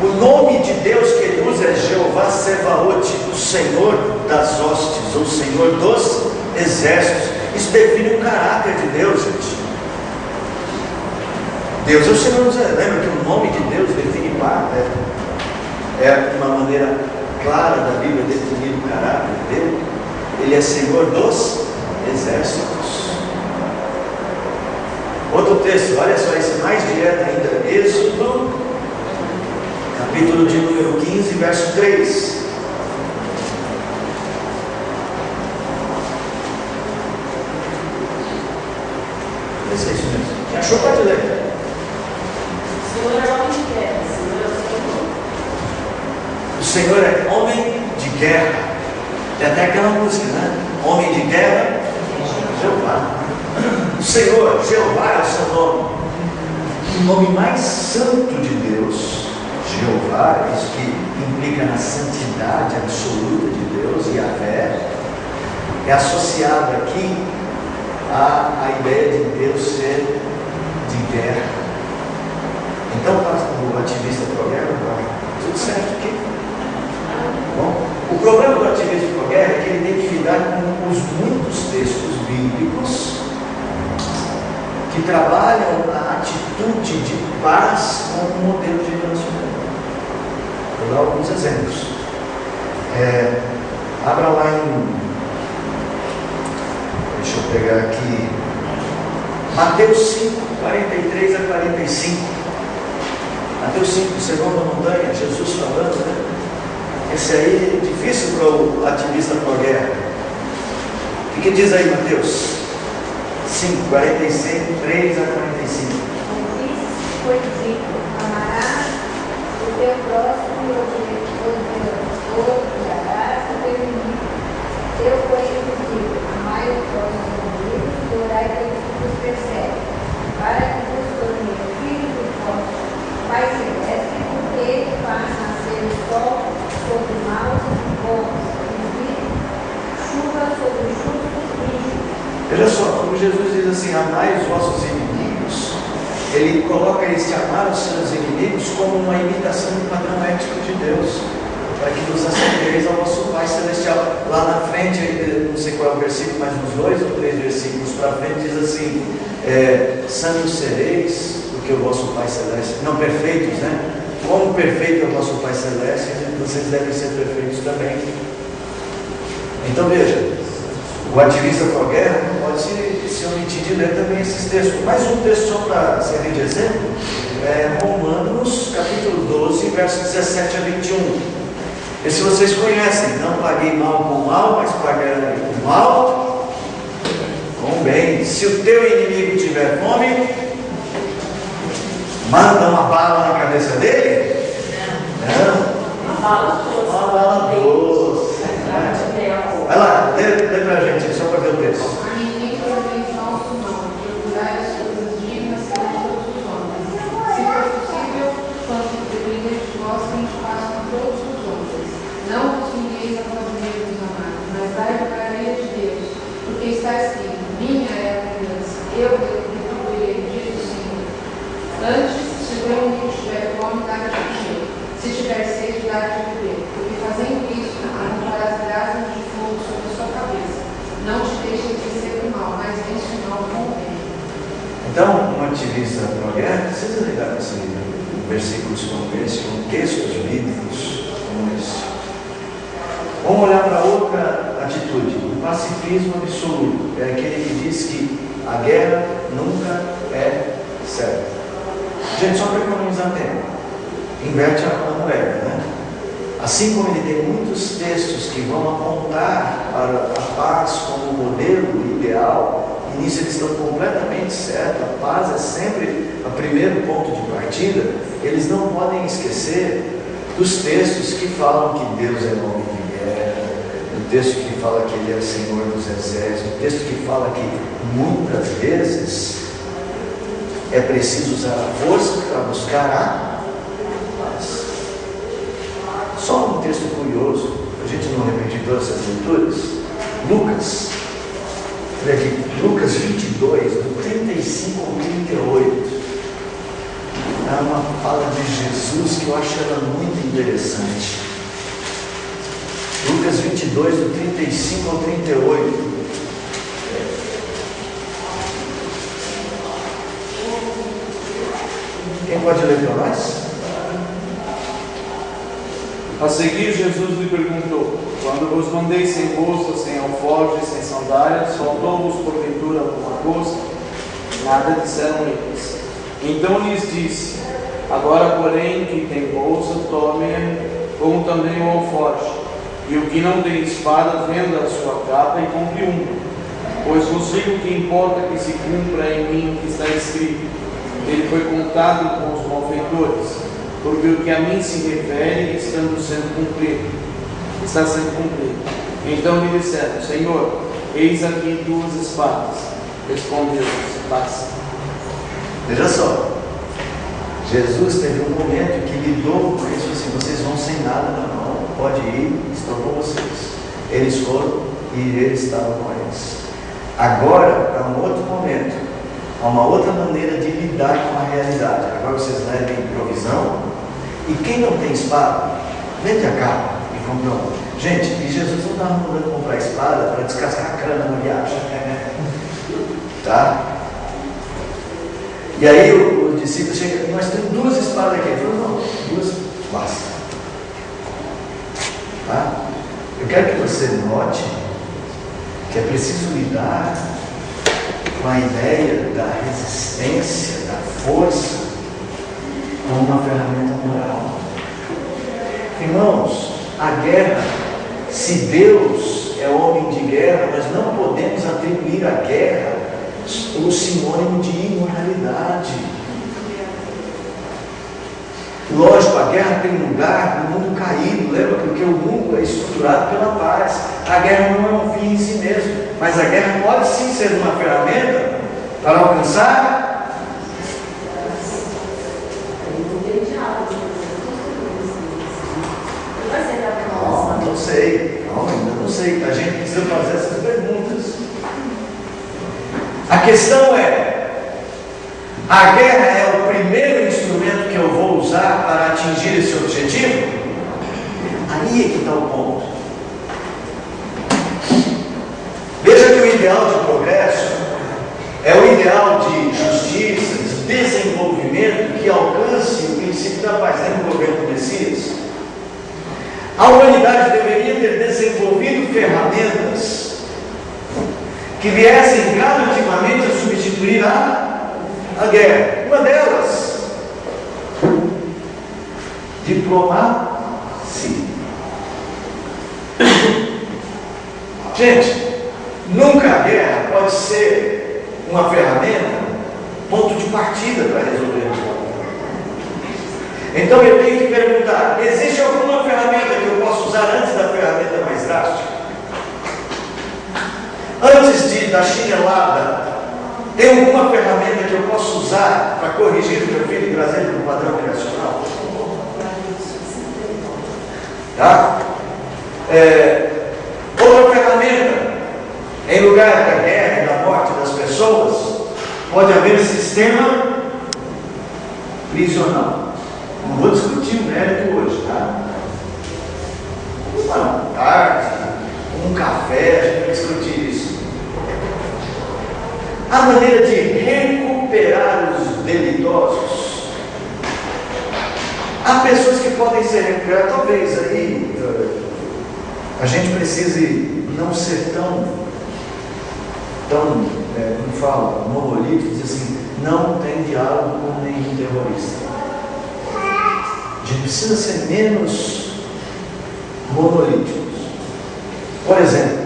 [SPEAKER 1] O nome de Deus que ele usa é Jeová Sebaote, o Senhor das hostes, ou Senhor dos exércitos. Isso define o caráter de Deus, gente. Deus é o Senhor dos exércitos. Lembra que o nome de Deus define é uma maneira clara da Bíblia definir o caráter dele. Ele é Senhor dos exércitos. Outro texto, olha só, esse é mais direto ainda. Êxodo, capítulo de número 15, verso 3. Esse é isso mesmo. Quem achou pode ler. O Senhor é homem de guerra. Tem até aquela música, né? Homem de guerra, Jeová. O Senhor, Jeová é o seu nome. O nome mais santo de Deus, Jeová, isso que implica na santidade absoluta de Deus, e a fé, é associado aqui à ideia de Deus ser de guerra. Então, o ativista pró-guerra, tudo certo aqui. Bom, o problema do ativismo pró-guerra é que ele tem que lidar com os muitos textos bíblicos que trabalham a atitude de paz como modelo de relacionamento. Vou dar alguns exemplos. Abra lá deixa eu pegar aqui, Mateus 5, 43 a 45. Mateus 5, sermão da montanha, Jesus falando, né? Esse aí é difícil para o ativista pró-guerra. O que diz aí, Mateus 5, 43 a 45?
[SPEAKER 5] Foi dito, amarás o teu próximo e odiarás o teu inimigo. Eu, porém, te digo, amai o próximo inimigo e orai pelos que vos perseguem, para que vos torneis filhos do vosso Pai Celeste, porque ele faz nascer o sol sobre maus e bons, e chuva sobre justos e injustos.
[SPEAKER 1] Veja só, como Jesus diz assim, amai os vossos inimigos, ele coloca esse amar os seus inimigos como uma imitação do padrão ético de Deus, para que nos assemelheis ao vosso Pai Celestial. Lá na frente, não sei qual é o versículo, mas uns 2 ou 3 versículos para frente, diz assim, santos sereis, porque o vosso Pai Celeste, não perfeitos, né? Como perfeito é o vosso Pai Celeste, vocês devem ser perfeitos também. Então veja, o ativista pró-guerra não pode se omitir de ler também esses textos. Mais um texto só para servir de exemplo, Romanos capítulo 12, versos 17 a 21. Esse vocês conhecem, não paguei mal com mal, mas pagarei com mal com bem. Se o teu inimigo tiver fome, manda uma bala na cabeça dele? Não.
[SPEAKER 4] Uma bala doce.
[SPEAKER 1] Uma bala doce. Vai lá, lê pra gente, só para ver o texto.
[SPEAKER 6] A ninguém torneis falso não, procurai as coisas dignas perante todos os homens. Se for possível, quanto depender de vós, que façam a todos os homens. Não vos vingueis a vós mesmos, amados, mas dai lugar a de Deus, porque está escrito, minha é a vingança, eu retribuirei, diz o Senhor. Antes, se o teu inimigo tiver fome, dá-lhe de comer. Se tiver sede, dá-lhe de beber. Porque fazendo isso, arrancarás brasas de fogo sobre a sua cabeça. Não te deixes vencer o mal, mas vence o mal com o bem.
[SPEAKER 1] Então, um ativista pró-guerra precisa lidar com esse versículos como esse, com textos bíblicos como esse. Vamos olhar para outra atitude, o pacifismo absoluto. É aquele que diz que a guerra nunca é certa. Gente, só para economizar tempo, inverte a moeda, né? Assim como ele tem muitos textos que vão apontar para a paz como modelo ideal, e nisso eles estão completamente certos, a paz é sempre o primeiro ponto de partida, eles não podem esquecer dos textos que falam que Deus é nome de guerra, o texto que fala que Ele é o Senhor dos Exércitos, o texto que fala que muitas vezes é preciso usar a força para buscar a paz. Só um texto curioso, a gente não repetir todas essas leituras. Lucas, olha aqui, Lucas 22, do 35 ao 38. É uma fala de Jesus que eu acho ela muito interessante. Lucas 22, do 35 ao 38. Quem pode ler para nós?
[SPEAKER 3] A seguir, Jesus lhe perguntou: quando vos mandei sem bolsa, sem alforje, sem sandálias, faltou-vos porventura alguma coisa? Nada, disseram eles. Então lhes disse: agora, porém, quem tem bolsa, tome-a, como também o alforje. E o que não tem espada, venda a sua capa e compre uma. Pois vos digo que importa que se cumpra em mim o que está escrito: ele foi contado com os malfeitores, porque o que a mim se refere está sendo cumprido. Então lhe disseram: Senhor, eis aqui 2 espadas. Respondeu-lhes: passa.
[SPEAKER 1] Veja só, Jesus teve um momento que lidou com isso assim: vocês vão sem nada na mão, pode ir, estou com vocês. Eles foram e ele estava com eles. Agora, para um outro momento, há uma outra maneira de lidar com a realidade. Agora vocês levem provisão, e quem não tem espada, vende a capa e compra uma. Gente, e Jesus não estava mandando comprar espada para descascar a cana no riacho, tá? E aí o discípulo chega: nós temos 2 espadas aqui. Ele falou: não, 2 basta. Tá? Eu quero que você note que é preciso lidar com a ideia da resistência, da força, como uma ferramenta moral. Irmãos, a guerra, se Deus é homem de guerra, nós não podemos atribuir à guerra o sinônimo de imoralidade. Lógico, a guerra tem lugar no mundo caído, lembra? Porque o mundo é estruturado pela paz. A guerra não é um fim em si mesmo, mas a guerra pode sim ser uma ferramenta para alcançar. sei, a gente precisa fazer essas perguntas. A questão é: a guerra é o primeiro instrumento que eu vou usar para atingir esse objetivo? Aí é que está o ponto. Veja que o ideal de progresso é o ideal de justiça, de desenvolvimento que alcance o princípio da paz, né, no governo do Messias. A humanidade deveria ter desenvolvido ferramentas que viessem gradativamente a substituir a guerra. Uma delas, diplomacia. Gente, nunca a guerra pode ser uma ferramenta, ponto de partida para resolver o problema. Então eu tenho que perguntar: existe alguma ferramenta que eu possa usar antes da ferramenta mais drástica? Antes da chinelada, tem alguma ferramenta que eu possa usar para corrigir o meu filho e trazer para o padrão criacional? Tá? Outra ferramenta, em lugar da guerra e da morte das pessoas, pode haver sistema prisional. Não vou discutir o mérito hoje, tá? Uma tarde, um café, a gente vai discutir isso. A maneira de recuperar os delitosos. Há pessoas que podem ser recuperadas, talvez aí a gente precise não ser tão como fala, monolítico, diz assim: não tem diálogo com nenhum terrorista. A gente precisa ser menos monolíticos. Por exemplo,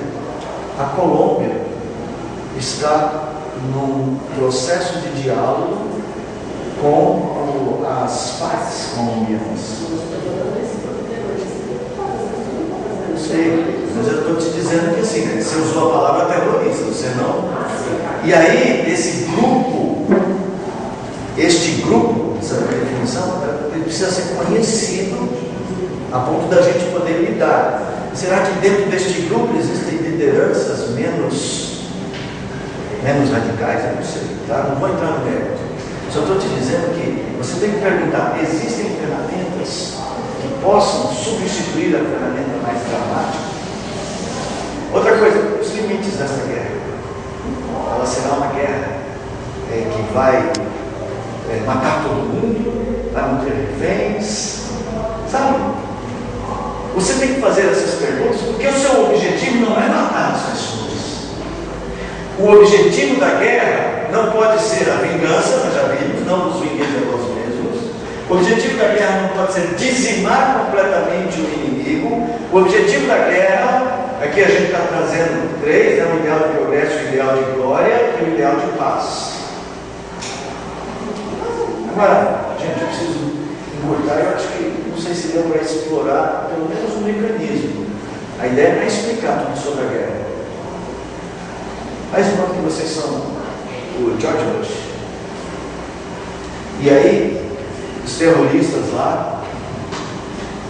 [SPEAKER 1] a Colômbia está num processo de diálogo com as partes colombianas. Eu sei, mas eu estou te dizendo que assim, né, você usou a palavra terrorista, você não. E aí, este grupo, essa definição, ele precisa ser conhecido a ponto da gente poder lidar. Será que dentro deste grupo existem lideranças menos radicais? Eu não sei, tá? Não vou entrar no mérito. Só estou te dizendo que você tem que perguntar: existem ferramentas que possam substituir a ferramenta mais dramática? Outra coisa, os limites dessa guerra. Ela será uma guerra que vai matar todo mundo, vai não ter reféns, sabe? Você tem que fazer essas perguntas, porque o seu objetivo não é matar as pessoas. O objetivo da guerra não pode ser a vingança, nós já vimos, não nos vinguemos de nós mesmos. O objetivo da guerra não pode ser dizimar completamente o inimigo. O objetivo da guerra, aqui a gente está trazendo três, né? O ideal de progresso, o ideal de glória e o ideal de paz. Agora, gente, eu preciso encurtar, eu acho que, não sei se deu para explorar pelo menos um mecanismo. A ideia não é explicar tudo sobre a guerra. Mas enquanto que vocês são o George Bush. E aí, os terroristas lá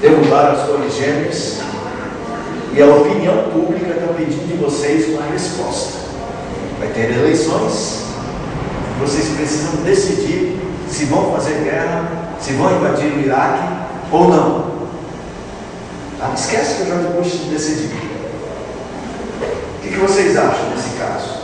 [SPEAKER 1] derrubaram as Torres Gêmeas e a opinião pública está pedindo de vocês uma resposta. Vai ter eleições, vocês precisam decidir se vão fazer guerra, se vão invadir o Iraque ou não. Esquece que o George Bush decidiu. O que vocês acham nesse caso?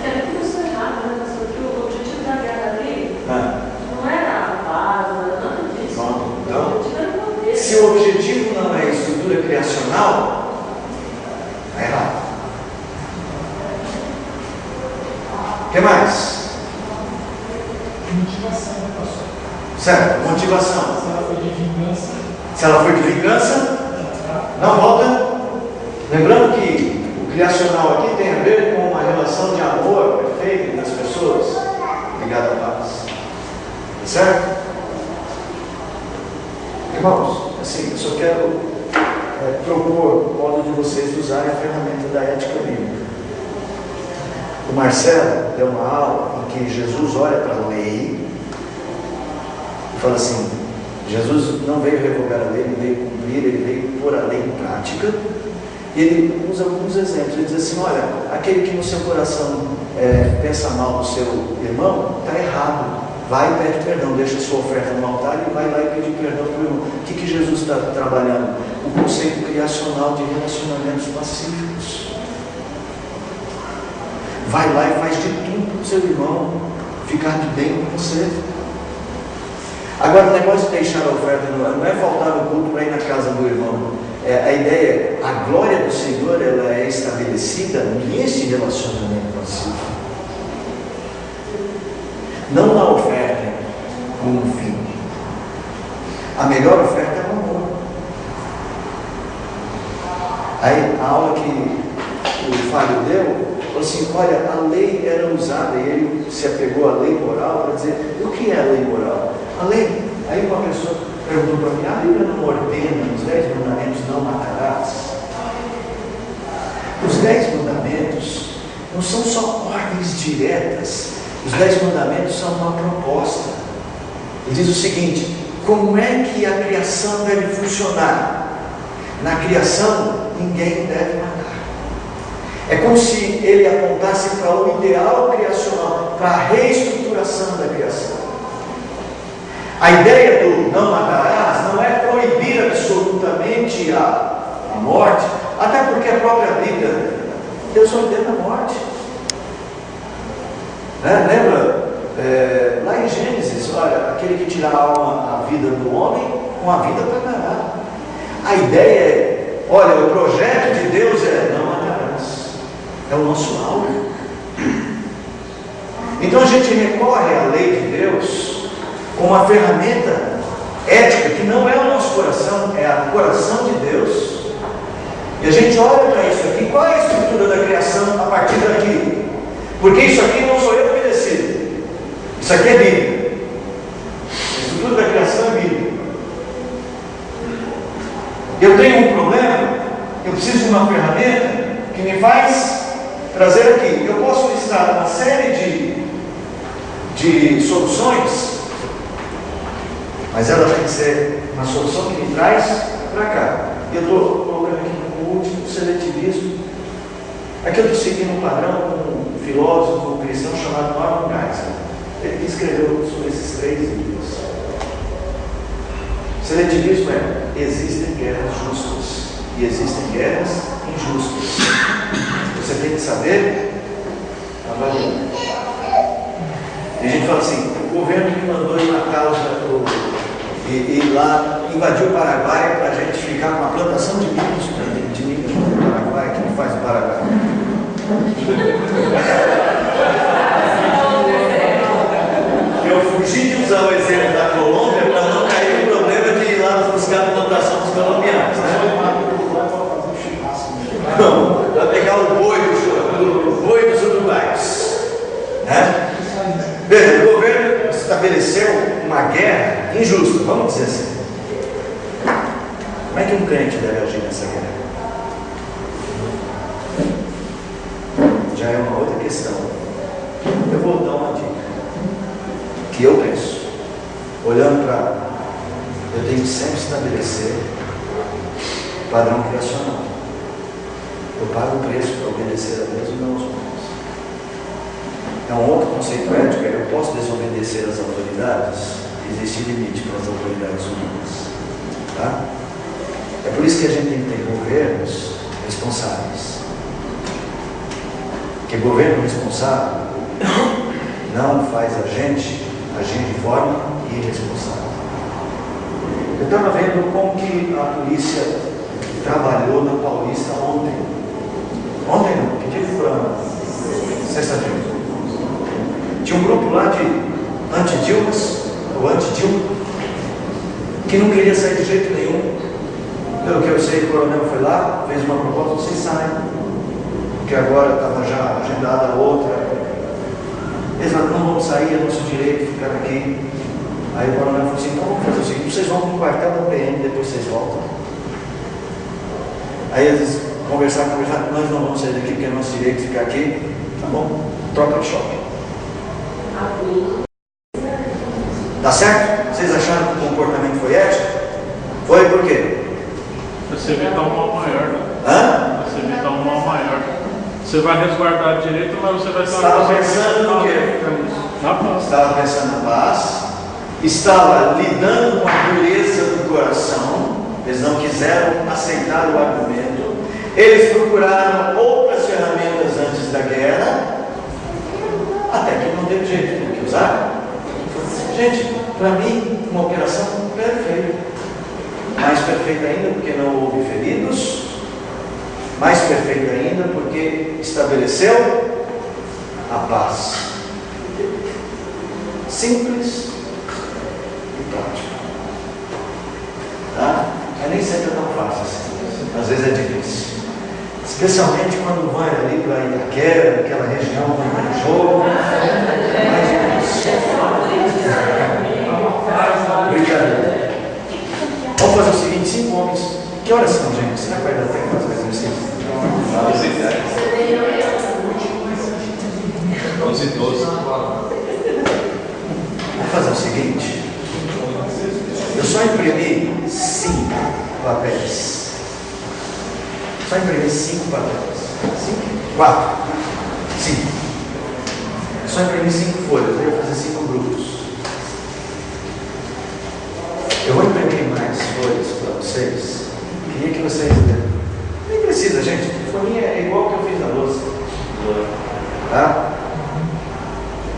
[SPEAKER 7] Era tudo isso errado, né? Porque o objetivo da guerra ali não era a paz, não era nada disso.
[SPEAKER 1] Então,
[SPEAKER 7] o objetivo era o poder.
[SPEAKER 1] Se o objetivo não é a estrutura criacional, está errado. O que mais?
[SPEAKER 8] Motivação, né, pastor?
[SPEAKER 1] Certo, motivação.
[SPEAKER 8] Se ela foi de vingança.
[SPEAKER 1] Se ela foi de vingança, não volta. Lembrando que o criacional aqui tem a ver com uma relação de amor perfeito das pessoas ligada à paz. Certo? Irmãos, assim, eu só quero propor o modo de vocês usarem a ferramenta da ética bíblica. O Marcelo deu uma aula em que Jesus olha para a lei e fala assim: Jesus não veio revogar a lei, ele veio cumprir Bíblia, ele veio pôr a lei em prática. E ele usa alguns exemplos. Ele diz assim: olha, aquele que no seu coração pensa mal do seu irmão, está errado. Vai e pede perdão, deixa a sua oferta no altar e vai lá e pede perdão para o irmão. O que Jesus está trabalhando? O conceito criacional de relacionamentos pacíficos. Vai lá e faz de tudo para o seu irmão ficar de bem com você. Agora, o negócio de deixar a oferta não é faltar no culto para ir na casa do irmão. A ideia é, a glória do Senhor, ela é estabelecida nesse relacionamento pacífico. Não na oferta como um fim. A melhor oferta é o amor. Aí, a aula que o Fábio deu, falou assim: olha, a lei era usada, e ele se apegou à lei moral para dizer: o que é a lei moral? A lei, aí uma pessoa perguntou para mim: a Bíblia não ordena os 10 mandamentos, não matarás? Os 10 mandamentos não são só ordens diretas, os 10 mandamentos são uma proposta. Ele diz o seguinte: como é que a criação deve funcionar? Na criação, ninguém deve matar. É como se ele apontasse para o ideal criacional, para a reestruturação da criação. A ideia do não matarás não é proibir absolutamente a morte, até porque a própria Bíblia, Deus ordena a morte. Lembra? Lá em Gênesis, olha, aquele que tirar a vida do homem, com a vida pagará. A ideia é, olha, o projeto de Deus é não matarás. É o nosso alvo. Então a gente recorre à lei de Deus como uma ferramenta ética que não é o nosso coração, é o coração de Deus. E a gente olha para isso aqui. Qual é a estrutura da criação a partir daqui? Porque isso aqui não sou eu que decido. Isso aqui é Bíblia. A estrutura da criação é Bíblia. Eu tenho um problema, eu preciso de uma ferramenta que me faz trazer aqui. Eu posso listar uma série de soluções, mas ela tem que ser uma solução que me traz para cá. E eu estou colocando aqui no último, o seletivismo. Aqui eu estou seguindo um padrão com um filósofo cristão chamado Norman Geisler. Ele escreveu sobre esses 3 livros. Seletivismo é: existem guerras justas e existem guerras injustas. Você tem que saber avaliar. E a gente fala assim: o governo que mandou ir na causa e lá invadiu o Paraguai para a gente ficar com uma plantação de milho no Paraguai, que não faz o Paraguai. Eu fugi de usar o exemplo da Colômbia para não cair no problema de ir lá buscar a plantação dos colombianos, né? Não, vai pegar o boi dos uruguaios, né? Veja, o governo estabeleceu uma guerra injusta, vamos dizer assim. Como é que um crente deve agir nessa guerra? Já é uma outra questão. Eu vou dar uma dica que eu penso, olhando para, eu tenho que sempre estabelecer padrão criacional. Eu pago o preço para obedecer a Deus e não aos homens. É um outro conceito ético. Eu posso desobedecer às autoridades, existe limite para as autoridades humanas, tá? É por isso que a gente tem que ter governos responsáveis. Porque governo responsável não faz a gente agir de forma irresponsável. Eu estava vendo como que a polícia trabalhou na Paulista ontem. Ontem não, que dia foi? Sexta-feira. Tinha um grupo lá de anti-Dilmas, ou anti-Dilma, que não queria sair de jeito nenhum. Pelo que eu sei, o coronel foi lá, fez uma proposta: vocês saem, porque agora estava já agendada outra. Eles falaram: não vamos sair, é nosso direito ficar aqui. Aí o coronel falou assim: então vamos fazer o seguinte, vocês vão para o quartel da PM, depois vocês voltam. Aí eles conversaram, nós não vamos sair daqui porque é nosso direito ficar aqui. Tá bom? Troca de choque. Tá certo? Vocês acharam que o comportamento foi ético? Foi por quê?
[SPEAKER 8] Você evitar um mal maior, né?
[SPEAKER 1] Hã?
[SPEAKER 8] Você evitar um mal maior. Você vai resguardar a direita, mas você vai estar...
[SPEAKER 1] Estava pensando no quê?
[SPEAKER 8] Na paz.
[SPEAKER 1] Estava pensando na paz, estava lidando com a dureza do coração, eles não quiseram aceitar o argumento, eles procuraram outras ferramentas antes da guerra, até que não teve jeito, tem que usar. Gente, para mim, uma operação perfeita, mais perfeita ainda porque não houve feridos, mais perfeita ainda porque estabeleceu a paz. Simples e prático. Tá? Mas nem sempre é tão fácil assim. Às vezes é difícil. Especialmente quando vai ali para Itaquera, aquela região onde tem jogo. Mais difícil. Brincadeira. Vamos fazer o seguinte, 5 homens. Que horas são, gente? Será que vai dar tempo para fazer exercício?
[SPEAKER 2] 11 e 12.
[SPEAKER 1] Vamos fazer o seguinte. Eu só imprimi 5 papéis. Só imprimi 5 papéis. 5? 4. 5. Só imprimi 5 folhas. Eu ia fazer 5 grupos. Eu vou imprimir mais folhas para vocês. Queria que vocês... Nem precisa, gente. Folhinha é igual que eu fiz na louça. Tá?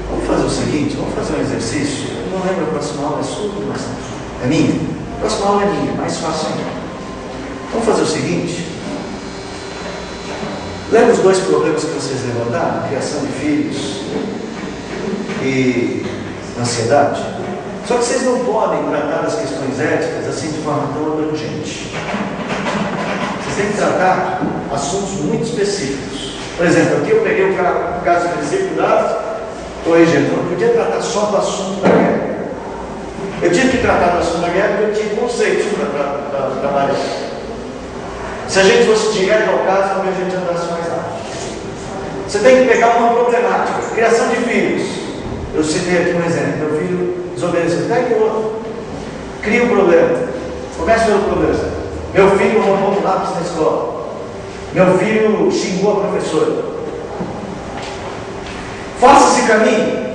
[SPEAKER 1] Vamos fazer o seguinte, vamos fazer um exercício. Eu não lembro, a próxima aula é sua, mas é minha. A próxima aula é minha, mais fácil ainda. Vamos fazer o seguinte. Lembra os 2 problemas que vocês levantaram? Criação de filhos e ansiedade? Só que vocês não podem tratar as questões éticas assim de forma tão abrangente. Vocês têm que tratar assuntos muito específicos. Por exemplo, aqui eu peguei o caso específico da corrigindo, eu não podia tratar só do assunto da guerra. Eu tive que tratar do assunto da guerra porque eu tinha conceitos para trabalhar. Se a gente fosse direto ao caso, talvez a gente andasse mais rápido. Você tem que pegar uma problemática, criação de filhos. Eu citei aqui um exemplo, meu filho desobedeceu, pega o outro, cria um problema. Comece pelo problema. Meu filho roubou um lápis na escola. Meu filho xingou a professora. Faça esse caminho,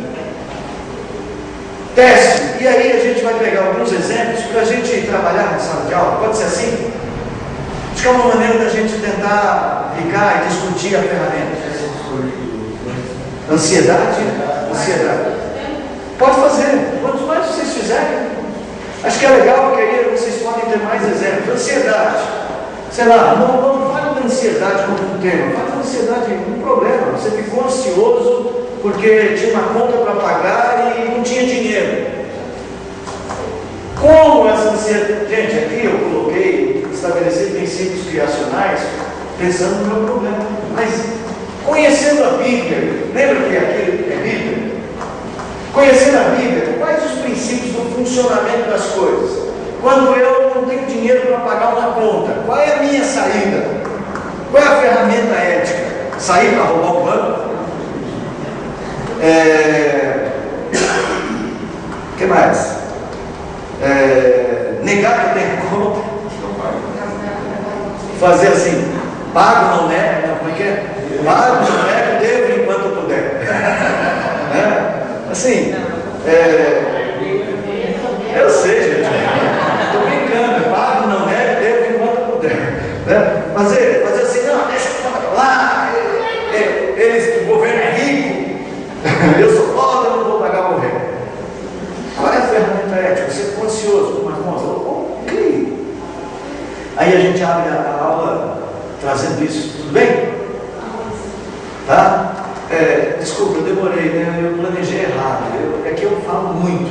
[SPEAKER 1] teste, e aí a gente vai pegar alguns exemplos para a gente trabalhar na sala de aula. Pode ser assim? Acho que é uma maneira da gente tentar aplicar e discutir a ferramenta. Ansiedade? Ansiedade. Pode fazer, quanto mais vocês fizerem. Acho que é legal, porque aí vocês podem ter mais exemplos. Ansiedade. Sei lá, não fale da ansiedade como um tema, fale da ansiedade como um problema. Você ficou ansioso porque tinha uma conta para pagar e não tinha dinheiro. Como essa ansiedade? Gente, aqui eu coloquei, estabeleci princípios criacionais pensando no meu problema. Mas conhecendo a Bíblia, lembra que aqui é Bíblia? Conhecendo a Bíblia, quais os princípios do funcionamento das coisas? Quando eu não tenho dinheiro para pagar uma conta, qual é a minha saída? Qual é a ferramenta ética? Sair para roubar o banco? O que mais? Negar que eu tenho conta. Fazer assim, pago não nego, não, como é que é? Pago não nego, devo enquanto eu puder. Assim, eu sei, gente, estou brincando, pago não nego, devo enquanto eu puder. Fazer assim, não, deixa a conta lá, o governo é rico. Eu sou pobre, eu não vou pagar o governo. Qual é a ferramenta ética? Você ficou ansioso com uma conta? Ok. Aí a gente abre a aula trazendo isso. Tudo bem? Tá? Desculpa, eu demorei, né? Eu planejei errado. É que eu falo muito.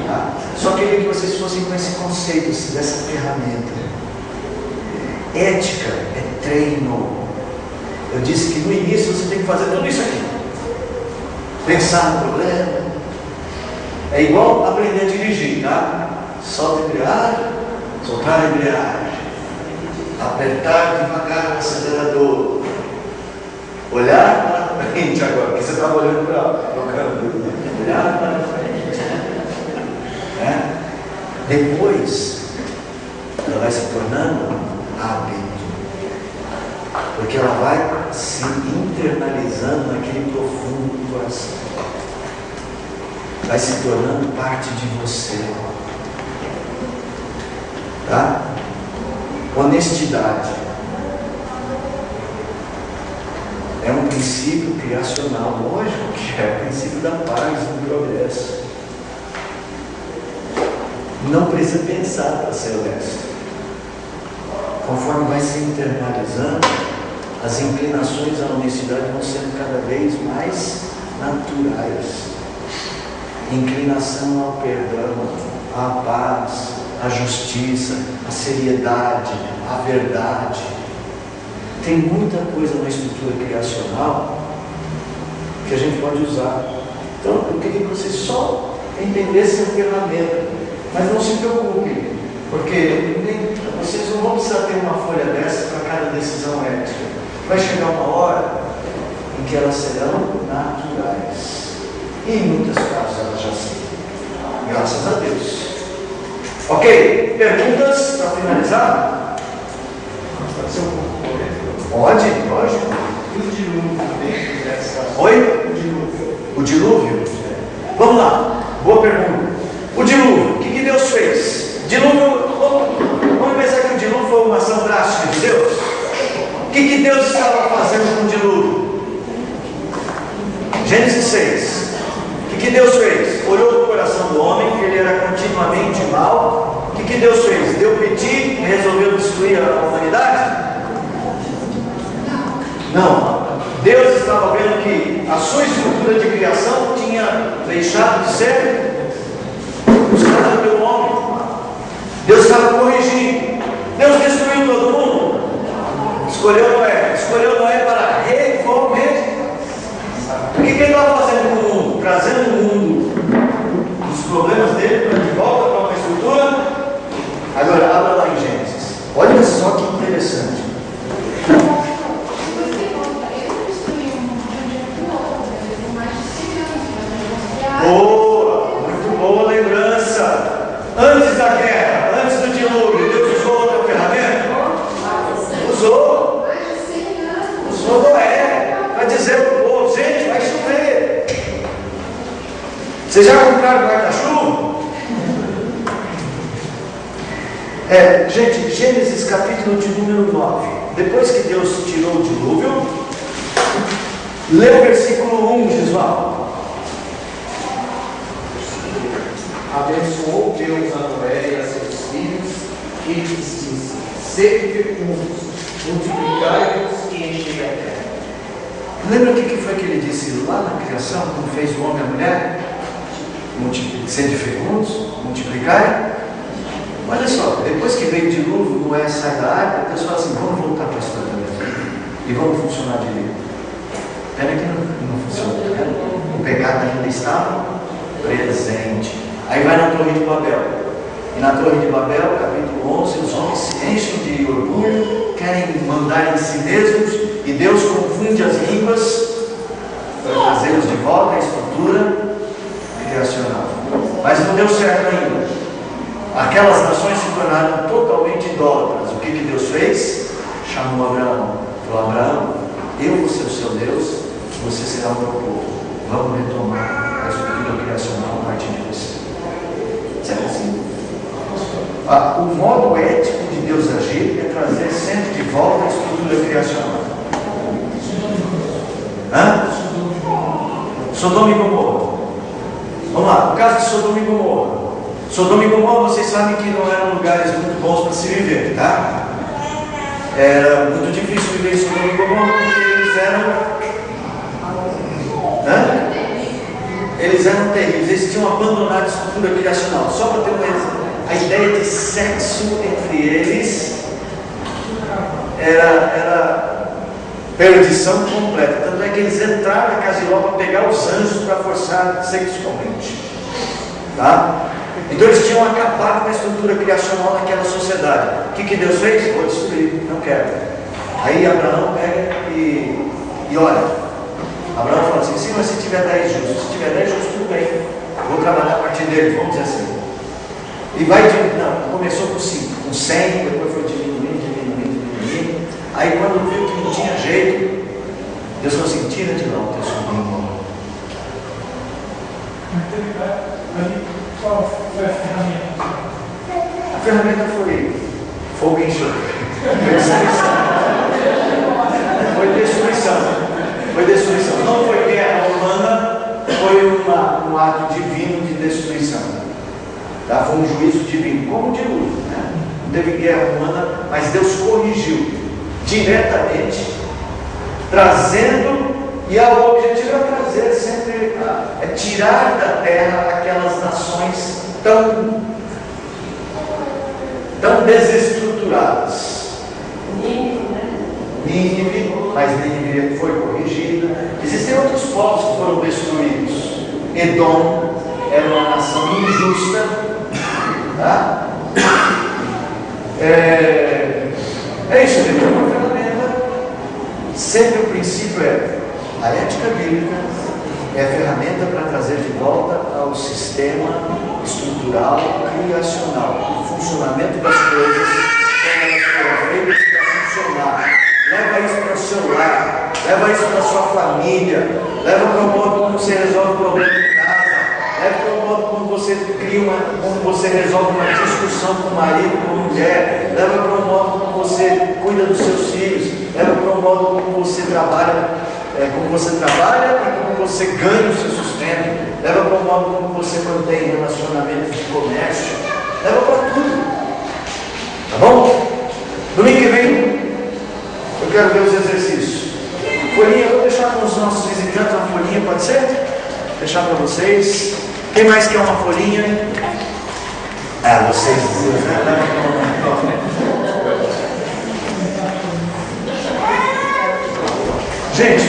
[SPEAKER 1] Tá? Só queria que vocês fossem com esse conceito, dessa ferramenta. Ética é treino. Eu disse que no início você tem que fazer tudo isso aqui. Pensar no problema. É igual aprender a dirigir, tá? Solta a embreagem, soltar a embreagem, apertar devagar o acelerador, olhar para frente agora, porque você estava olhando para o câmbio, olhar para frente. Depois, ela vai se tornando hábito. Porque ela vai se internalizando naquele profundo do coração. Vai se tornando parte de você. Tá? Honestidade. É um princípio criacional, lógico que é o princípio da paz, do progresso. Não precisa pensar para ser honesto. Conforme vai se internalizando, as inclinações à honestidade vão sendo cada vez mais naturais. Inclinação ao perdão, à paz, à justiça, à seriedade, à verdade. Tem muita coisa na estrutura criacional que a gente pode usar. Então, eu queria que vocês só entendessem a ferramenta, mas não se preocupem, porque vocês não vão precisar ter uma folha dessa para cada decisão ética. Vai chegar uma hora em que elas serão naturais. E em muitos casos elas já são. Graças a Deus. Ok? Perguntas para finalizar?
[SPEAKER 2] Pode ser um pouco polêmico.
[SPEAKER 1] Pode, lógico.
[SPEAKER 3] E o dilúvio dentro dessa...
[SPEAKER 1] Oi?
[SPEAKER 3] O dilúvio.
[SPEAKER 1] O dilúvio? Vamos lá. Boa pergunta. O dilúvio. O que Deus fez? Dilúvio. Vamos pensar que o dilúvio foi uma ação drástica de Deus. O que Deus estava fazendo com o dilúvio? Gênesis 6. O que Deus fez? Olhou para o coração do homem, que ele era continuamente mal. O que Deus fez? Deu piti e resolveu destruir a humanidade? Não. Deus estava vendo que a sua estrutura de criação tinha deixado de ser usada pelo homem. Deus estava corrigindo. Deus destruiu todo mundo. Escolheu Noé para recomer. O que ele estava fazendo com o mundo? Trazendo o mundo, os problemas dele para de volta para uma estrutura. Agora, abra lá em Gênesis. Olha só que interessante. Boa, muito boa lembrança. Antes da guerra, antes do dilúvio, Deus usou outra ferramenta? Usou Noé para dizer para o povo: gente, vai chover. Vocês já compraram guarda-chuva? Gente, Gênesis capítulo de número 9. Depois que Deus tirou o dilúvio, lê o versículo 1, Gisval.
[SPEAKER 3] Abençoou Deus a Noé e a seus filhos e disse: sede fecundos, multiplicai-vos e enchei a terra.
[SPEAKER 1] Lembra o que foi que ele disse lá na criação, quando fez o homem e a mulher? Sede fecundos, multiplicai. Olha só, depois que veio o dilúvio, Noé sai da arca, Deus fala assim: vamos voltar para a história da minha vida e vamos funcionar direito. Pena que não funciona. O pecado ainda estava presente. Aí vai na Torre de Babel. E na Torre de Babel, capítulo 11, os homens se enchem de orgulho, querem mandar em si mesmos, e Deus confunde as línguas para trazê-los de volta à estrutura criacional. Mas não deu certo ainda. Aquelas nações se tornaram totalmente idólatras. O que Deus fez? Chamou Abraão. Falou: Abraão, eu vou ser o seu Deus, você será o meu povo. Vamos retomar a estrutura criacional a partir de você. Será assim? O modo ético de Deus agir é trazer sempre de volta a estrutura criacional. Sodoma e Gomorra. Vamos lá, o caso de Sodoma e Gomorra. Sodoma e Gomorra, vocês sabem que não eram lugares muito bons para se viver, tá? Era muito difícil viver em Sodoma e Gomorra porque eles eram terríveis, eles tinham abandonado a estrutura criacional. Só para ter a ideia de sexo entre eles era perdição completa. Tanto é que eles entraram na casa de Ló para pegar os anjos para forçar sexualmente. Tá? Então eles tinham acabado com a estrutura criacional naquela sociedade. O que Deus fez? Vou destruir, não quero. Aí Abraão pega e olha. Abraão fala assim: sim, mas se tiver 10 justos, se tiver 10 justos, tudo bem. Vou trabalhar a partir deles, vamos dizer assim. E vai de. Não, começou com 5. com 100, depois foi diminuindo. Aí quando viu que não tinha jeito, Deus falou assim: tira de lá o teu sobrinho.
[SPEAKER 9] Qual foi a ferramenta?
[SPEAKER 1] A ferramenta foi fogo e enxofre. Foi destruição. Não foi guerra romana, foi um ato divino de destruição. Tá? Foi um juízo divino, como o dilúvio, né? Não teve guerra romana, mas Deus corrigiu diretamente, trazendo, e o objetivo é trazer sempre, é tirar da terra aquelas nações tão desestruturadas. Nínive, mas Nínive foi corrigida. Existem outros povos que foram destruídos. Edom era uma nação injusta. Tá? É isso, gente, é uma ferramenta. Sempre o princípio é a ética bíblica, é a ferramenta para trazer de volta ao sistema estrutural, criacional, o funcionamento das coisas, como elas foram feitas para funcionar. Leva isso para o seu lar, leva isso para a sua família, leva para o modo como você resolve o problema em casa, leva para o modo como você como você resolve uma discussão com o marido, com a mulher, leva para o modo como você cuida dos seus filhos, leva para o modo como você trabalha e como você ganha o seu sustento, leva para o modo como você mantém relacionamentos de comércio, leva para tudo. Tá bom? Domingo que vem eu quero ver os exercícios. Folhinha, eu vou deixar com os nossos visitantes uma folhinha, pode ser? Deixar para vocês. Quem mais quer uma folhinha? Vocês. Gente,